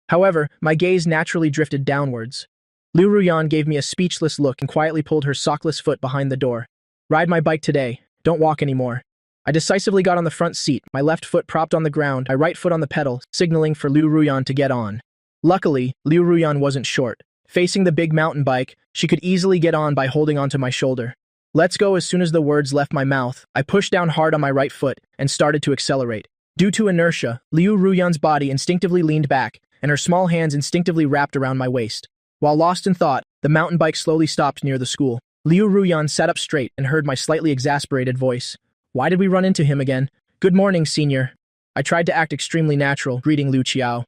However, my gaze naturally drifted downwards. Liu Ruyan gave me a speechless look and quietly pulled her sockless foot behind the door. "Ride my bike today. Don't walk anymore." I decisively got on the front seat, my left foot propped on the ground, my right foot on the pedal, signaling for Liu Ruyan to get on. Luckily, Liu Ruyan wasn't short. Facing the big mountain bike, she could easily get on by holding onto my shoulder. "Let's go." As soon as the words left my mouth, I pushed down hard on my right foot and started to accelerate. Due to inertia, Liu Ruyan's body instinctively leaned back, and her small hands instinctively wrapped around my waist. While lost in thought, the mountain bike slowly stopped near the school. Liu Ruyan sat up straight and heard my slightly exasperated voice. Why did we run into him again? "Good morning, senior." I tried to act extremely natural, greeting Liu Qiao.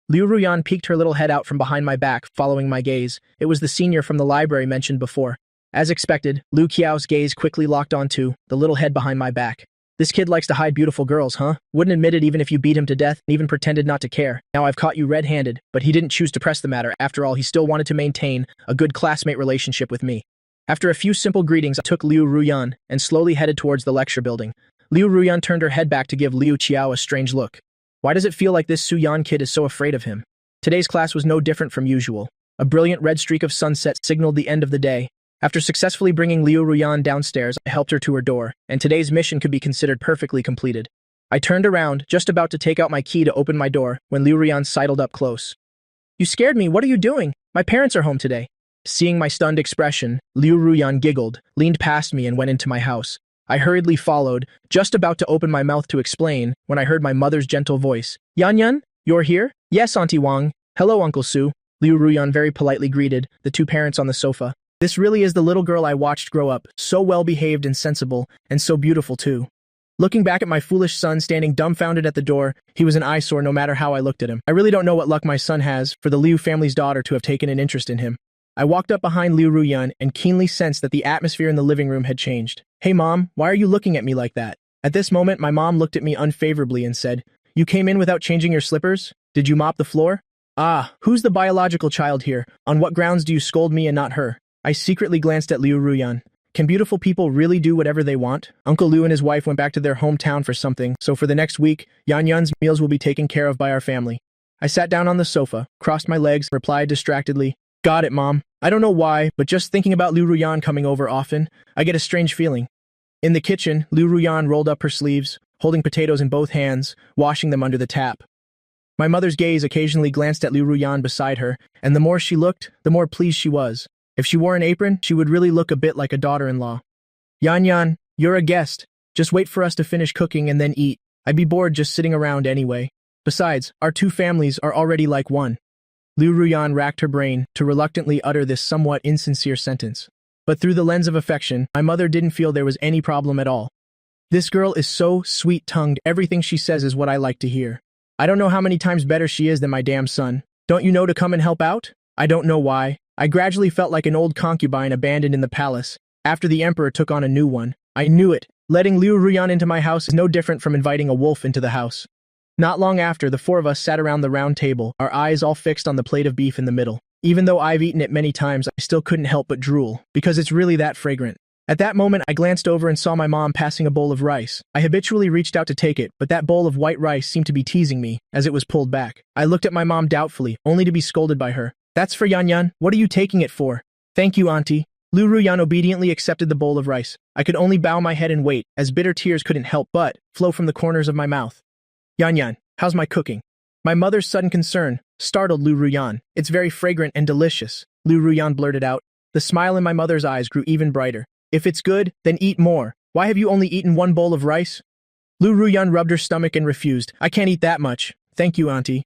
Liu Ruyan peeked her little head out from behind my back, following my gaze. It was the senior from the library mentioned before. As expected, Liu Qiao's gaze quickly locked onto the little head behind my back. "This kid likes to hide beautiful girls, huh? Wouldn't admit it even if you beat him to death and even pretended not to care. Now I've caught you red-handed," but he didn't choose to press the matter. After all, he still wanted to maintain a good classmate relationship with me. After a few simple greetings, I took Liu Ruyan and slowly headed towards the lecture building. Liu Ruyan turned her head back to give Liu Qiao a strange look. Why does it feel like this Su-yan kid is so afraid of him? Today's class was no different from usual. A brilliant red streak of sunset signaled the end of the day. After successfully bringing Liu Ruyan downstairs, I helped her to her door, and today's mission could be considered perfectly completed. I turned around, just about to take out my key to open my door, when Liu Ruyan sidled up close. "You scared me. What are you doing? My parents are home today." Seeing my stunned expression, Liu Ruyan giggled, leaned past me and went into my house. I hurriedly followed, just about to open my mouth to explain, when I heard my mother's gentle voice. "Yan Yan, you're here?" "Yes, Auntie Wang." "Hello, Uncle Su." Liu Ruyan very politely greeted the two parents on the sofa. This really is the little girl I watched grow up, so well-behaved and sensible, and so beautiful too. Looking back at my foolish son standing dumbfounded at the door, he was an eyesore no matter how I looked at him. I really don't know what luck my son has for the Liu family's daughter to have taken an interest in him. I walked up behind Liu Ruyan and keenly sensed that the atmosphere in the living room had changed. "Hey Mom, why are you looking at me like that?" At this moment, my mom looked at me unfavorably and said, "You came in without changing your slippers? Did you mop the floor?" "Ah, who's the biological child here? On what grounds do you scold me and not her?" I secretly glanced at Liu Ruyan. Can beautiful people really do whatever they want? Uncle Liu and his wife went back to their hometown for something, so for the next week, Yan Yan's meals will be taken care of by our family. I sat down on the sofa, crossed my legs, replied distractedly, "Got it, Mom." I don't know why, but just thinking about Liu Ruyan coming over often, I get a strange feeling. In the kitchen, Liu Ruyan rolled up her sleeves, holding potatoes in both hands, washing them under the tap. My mother's gaze occasionally glanced at Liu Ruyan beside her, and the more she looked, the more pleased she was. If she wore an apron, she would really look a bit like a daughter-in-law. "Yan Yan, you're a guest. Just wait for us to finish cooking and then eat. I'd be bored just sitting around anyway. Besides, our two families are already like one." Liu Ruyan racked her brain to reluctantly utter this somewhat insincere sentence. But through the lens of affection, my mother didn't feel there was any problem at all. "This girl is so sweet-tongued, everything she says is what I like to hear. I don't know how many times better she is than my damn son. Don't you know to come and help out?" I don't know why. I gradually felt like an old concubine abandoned in the palace, after the emperor took on a new one. I knew it. Letting Liu Ruyan into my house is no different from inviting a wolf into the house. Not long after, the four of us sat around the round table, our eyes all fixed on the plate of beef in the middle. Even though I've eaten it many times, I still couldn't help but drool, because it's really that fragrant. At that moment, I glanced over and saw my mom passing a bowl of rice. I habitually reached out to take it, but that bowl of white rice seemed to be teasing me, as it was pulled back. I looked at my mom doubtfully, only to be scolded by her. "That's for Yan Yan. What are you taking it for?" "Thank you, Auntie." Lu Ruyan obediently accepted the bowl of rice. I could only bow my head and wait, as bitter tears couldn't help but flow from the corners of my mouth. "Yan Yan, how's my cooking?" My mother's sudden concern startled Lu Ruyan. "It's very fragrant and delicious," Lu Ruyan blurted out. The smile in my mother's eyes grew even brighter. "If it's good, then eat more. Why have you only eaten one bowl of rice?" Lu Ruyan rubbed her stomach and refused. "I can't eat that much. Thank you, Auntie."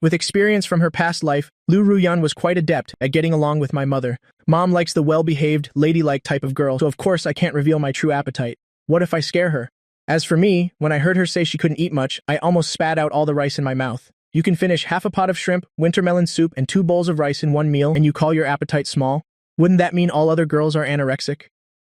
With experience from her past life, Lu Ruyan was quite adept at getting along with my mother. Mom likes the well-behaved, ladylike type of girl, so of course I can't reveal my true appetite. What if I scare her? As for me, when I heard her say she couldn't eat much, I almost spat out all the rice in my mouth. You can finish half a pot of shrimp, winter melon soup, and 2 bowls of rice in one meal, and you call your appetite small? Wouldn't that mean all other girls are anorexic?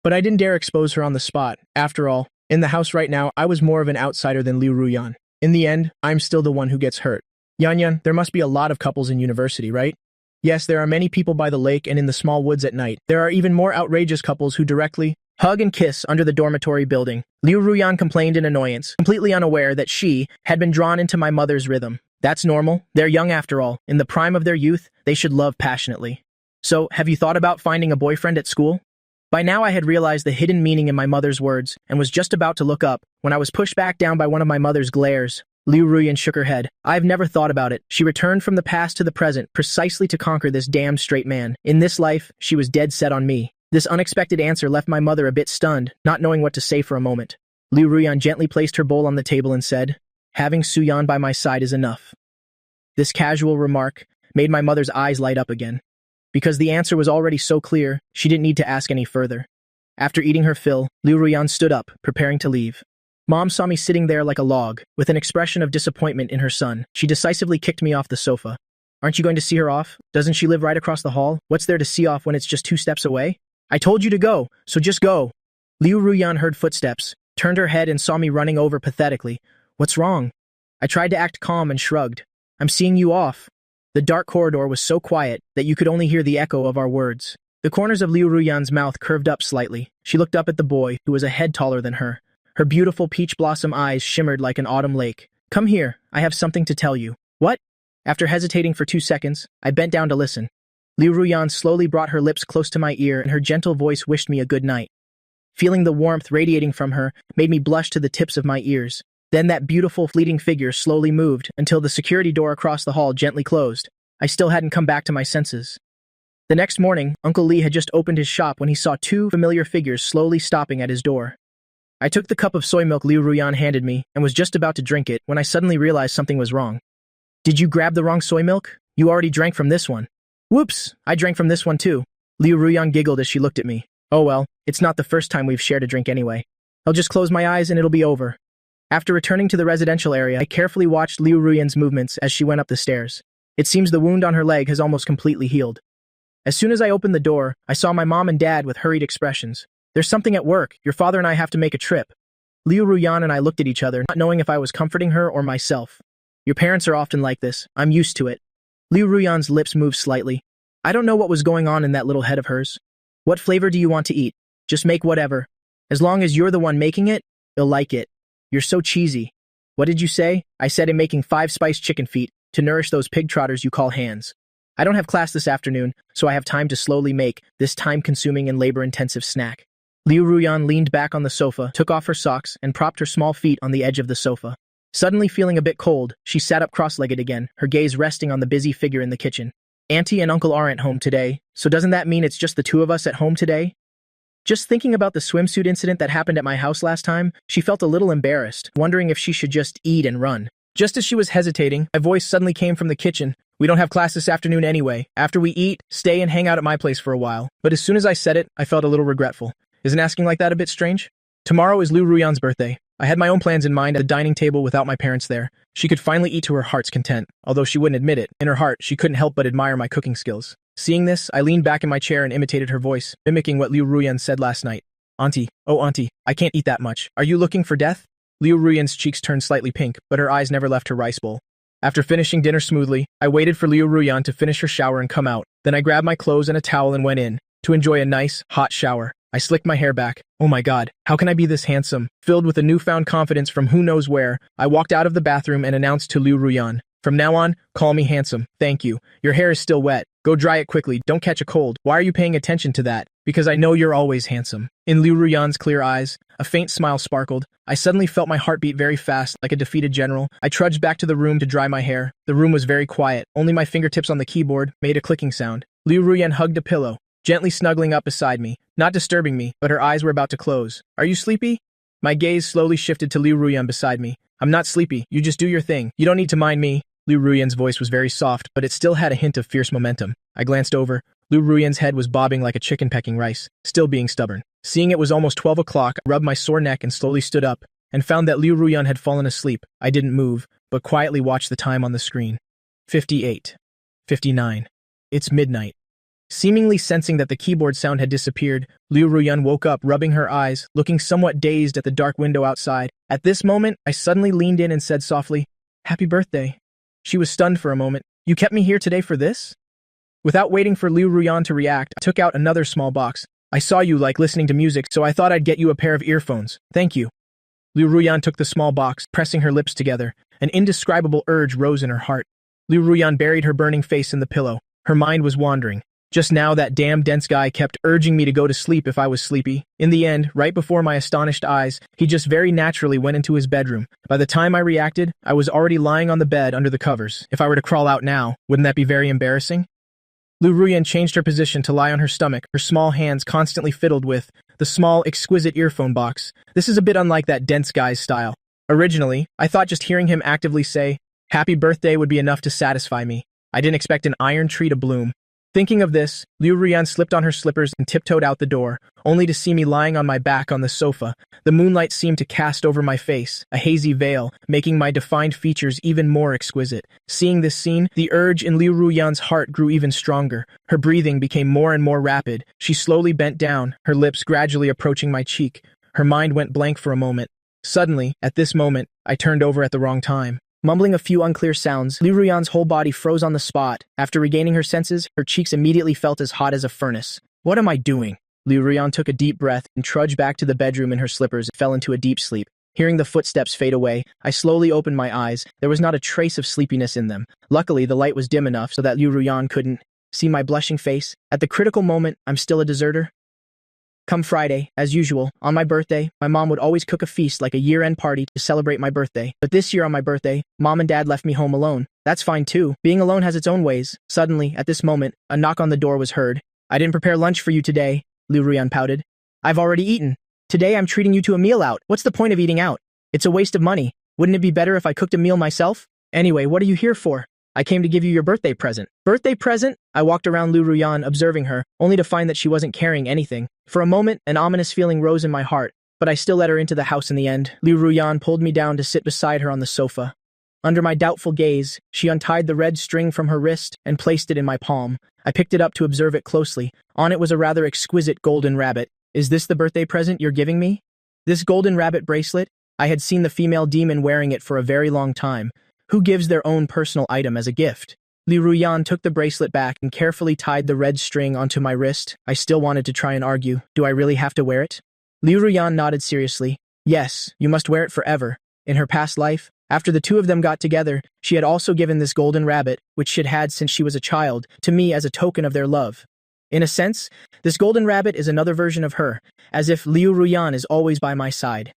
But I didn't dare expose her on the spot. After all, in the house right now, I was more of an outsider than Liu Ruyan. In the end, I'm still the one who gets hurt. Yan Yan, there must be a lot of couples in university, right? Yes, there are many people by the lake and in the small woods at night. There are even more outrageous couples who directly hug and kiss under the dormitory building. Liu Ruyan complained in annoyance, completely unaware that she had been drawn into my mother's rhythm. That's normal. They're young after all. In the prime of their youth, they should love passionately. So, have you thought about finding a boyfriend at school? By now I had realized the hidden meaning in my mother's words and was just about to look up when I was pushed back down by one of my mother's glares. Liu Ruyan shook her head. "I've never thought about it." She returned from the past to the present precisely to conquer this damned straight man. In this life, she was dead set on me. This unexpected answer left my mother a bit stunned, not knowing what to say for a moment. Liu Ruyan gently placed her bowl on the table and said, "Having Suyan by my side is enough." This casual remark made my mother's eyes light up again. Because the answer was already so clear, she didn't need to ask any further. After eating her fill, Liu Ruyan stood up, preparing to leave. Mom saw me sitting there like a log, with an expression of disappointment in her son. She decisively kicked me off the sofa. "Aren't you going to see her off? Doesn't she live right across the hall? What's there to see off when it's just 2 steps away? I told you to go, so just go." Liu Ruyan heard footsteps, turned her head and saw me running over pathetically. "What's wrong?" I tried to act calm and shrugged. "I'm seeing you off." The dark corridor was so quiet that you could only hear the echo of our words. The corners of Liu Ruyan's mouth curved up slightly. She looked up at the boy, who was a head taller than her. Her beautiful peach blossom eyes shimmered like an autumn lake. "Come here, I have something to tell you." "What?" After hesitating for 2 seconds, I bent down to listen. Liu Ruyan slowly brought her lips close to my ear and her gentle voice wished me a good night. Feeling the warmth radiating from her made me blush to the tips of my ears. Then that beautiful fleeting figure slowly moved until the security door across the hall gently closed. I still hadn't come back to my senses. The next morning, Uncle Lee had just opened his shop when he saw 2 familiar figures slowly stopping at his door. I took the cup of soy milk Liu Ruyan handed me and was just about to drink it when I suddenly realized something was wrong. "Did you grab the wrong soy milk? You already drank from this one." "Whoops, I drank from this one too." Liu Ruyan giggled as she looked at me. "Oh well, it's not the first time we've shared a drink anyway. I'll just close my eyes and it'll be over." After returning to the residential area, I carefully watched Liu Ruyan's movements as she went up the stairs. It seems the wound on her leg has almost completely healed. As soon as I opened the door, I saw my mom and dad with hurried expressions. "There's something at work. Your father and I have to make a trip." Liu Ruyan and I looked at each other, not knowing if I was comforting her or myself. "Your parents are often like this. I'm used to it." Liu Ruyan's lips moved slightly. I don't know what was going on in that little head of hers. "What flavor do you want to eat? Just make whatever. As long as you're the one making it, you'll like it. You're so cheesy." "What did you say?" I said in making 5 spiced chicken feet to nourish those pig trotters you call hands. I don't have class this afternoon, so I have time to slowly make this time-consuming and labor-intensive snack. Liu Ruyan leaned back on the sofa, took off her socks, and propped her small feet on the edge of the sofa. Suddenly feeling a bit cold, she sat up cross-legged again, her gaze resting on the busy figure in the kitchen. "Auntie and Uncle aren't home today, so doesn't that mean it's just the 2 of us at home today?" Just thinking about the swimsuit incident that happened at my house last time, she felt a little embarrassed, wondering if she should just eat and run. Just as she was hesitating, a voice suddenly came from the kitchen. "We don't have class this afternoon anyway. After we eat, stay and hang out at my place for a while." But as soon as I said it, I felt a little regretful. Isn't asking like that a bit strange? Tomorrow is Liu Ruyan's birthday. I had my own plans in mind at the dining table without my parents there. She could finally eat to her heart's content. Although she wouldn't admit it, in her heart, she couldn't help but admire my cooking skills. Seeing this, I leaned back in my chair and imitated her voice, mimicking what Liu Ruyan said last night. "Auntie, oh auntie, I can't eat that much. Are you looking for death?" Liu Ruyan's cheeks turned slightly pink, but her eyes never left her rice bowl. After finishing dinner smoothly, I waited for Liu Ruyan to finish her shower and come out. Then I grabbed my clothes and a towel and went in to enjoy a nice, hot shower. I slicked my hair back. Oh my god, how can I be this handsome? Filled with a newfound confidence from who knows where, I walked out of the bathroom and announced to Liu Ruyan, "From now on, call me handsome. Thank you. Your hair is still wet. Go dry it quickly. Don't catch a cold. Why are you paying attention to that? Because I know you're always handsome." In Liu Ruyan's clear eyes, a faint smile sparkled. I suddenly felt my heart beat very fast, like a defeated general. I trudged back to the room to dry my hair. The room was very quiet. Only my fingertips on the keyboard made a clicking sound. Liu Ruyan hugged a pillow, gently snuggling up beside me, not disturbing me, but her eyes were about to close. "Are you sleepy?" My gaze slowly shifted to Liu Ruyan beside me. "I'm not sleepy. You just do your thing. You don't need to mind me." Liu Ruyan's voice was very soft, but it still had a hint of fierce momentum. I glanced over. Liu Ruyan's head was bobbing like a chicken pecking rice, still being stubborn. Seeing it was almost 12 o'clock, I rubbed my sore neck and slowly stood up, and found that Liu Ruyan had fallen asleep. I didn't move, but quietly watched the time on the screen. 58. 59. It's midnight. Seemingly sensing that the keyboard sound had disappeared, Liu Ruyan woke up, rubbing her eyes, looking somewhat dazed at the dark window outside. At this moment, I suddenly leaned in and said softly, "Happy birthday." She was stunned for a moment. "You kept me here today for this?" Without waiting for Liu Ruyan to react, I took out another small box. "I saw you like listening to music, so I thought I'd get you a pair of earphones. Thank you." Liu Ruyan took the small box, pressing her lips together. An indescribable urge rose in her heart. Liu Ruyan buried her burning face in the pillow. Her mind was wandering. Just now, that damn dense guy kept urging me to go to sleep if I was sleepy. In the end, right before my astonished eyes, he just very naturally went into his bedroom. By the time I reacted, I was already lying on the bed under the covers. If I were to crawl out now, wouldn't that be very embarrassing? Liu Ruyan changed her position to lie on her stomach, her small hands constantly fiddled with the small, exquisite earphone box. This is a bit unlike that dense guy's style. Originally, I thought just hearing him actively say, "Happy birthday" would be enough to satisfy me. I didn't expect an iron tree to bloom. Thinking of this, Liu Ruyan slipped on her slippers and tiptoed out the door, only to see me lying on my back on the sofa. The moonlight seemed to cast over my face, a hazy veil, making my defined features even more exquisite. Seeing this scene, the urge in Liu Ruyan's heart grew even stronger. Her breathing became more and more rapid. She slowly bent down, her lips gradually approaching my cheek. Her mind went blank for a moment. Suddenly, at this moment, I turned over at the wrong time. Mumbling a few unclear sounds, Liu Ruyan's whole body froze on the spot. After regaining her senses, her cheeks immediately felt as hot as a furnace. "What am I doing?" Liu Ruyan took a deep breath and trudged back to the bedroom in her slippers and fell into a deep sleep. Hearing the footsteps fade away, I slowly opened my eyes. There was not a trace of sleepiness in them. Luckily, the light was dim enough so that Liu Ruyan couldn't see my blushing face. At the critical moment, I'm still a deserter. Come Friday, as usual, on my birthday, my mom would always cook a feast like a year-end party to celebrate my birthday. But this year on my birthday, Mom and Dad left me home alone. That's fine too. Being alone has its own ways. Suddenly, at this moment, a knock on the door was heard. "I didn't prepare lunch for you today," Liu Ruyan pouted. "I've already eaten. Today I'm treating you to a meal out. What's the point of eating out? It's a waste of money. Wouldn't it be better if I cooked a meal myself? Anyway, what are you here for?" "I came to give you your birthday present." "Birthday present?" I walked around Liu Ruyan, observing her, only to find that she wasn't carrying anything. For a moment, an ominous feeling rose in my heart, but I still let her into the house in the end. Liu Ruyan pulled me down to sit beside her on the sofa. Under my doubtful gaze, she untied the red string from her wrist and placed it in my palm. I picked it up to observe it closely. On it was a rather exquisite golden rabbit. "Is this the birthday present you're giving me?" This golden rabbit bracelet? I had seen the female demon wearing it for a very long time. Who gives their own personal item as a gift? Liu Ruyan took the bracelet back and carefully tied the red string onto my wrist. I still wanted to try and argue. "Do I really have to wear it?" Liu Ruyan nodded seriously. "Yes, you must wear it forever." In her past life, after the two of them got together, she had also given this golden rabbit, which she'd had since she was a child, to me as a token of their love. In a sense, this golden rabbit is another version of her, as if Liu Ruyan is always by my side.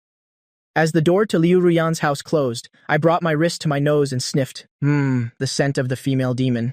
As the door to Liu Ruyan's house closed, I brought my wrist to my nose and sniffed. The scent of the female demon.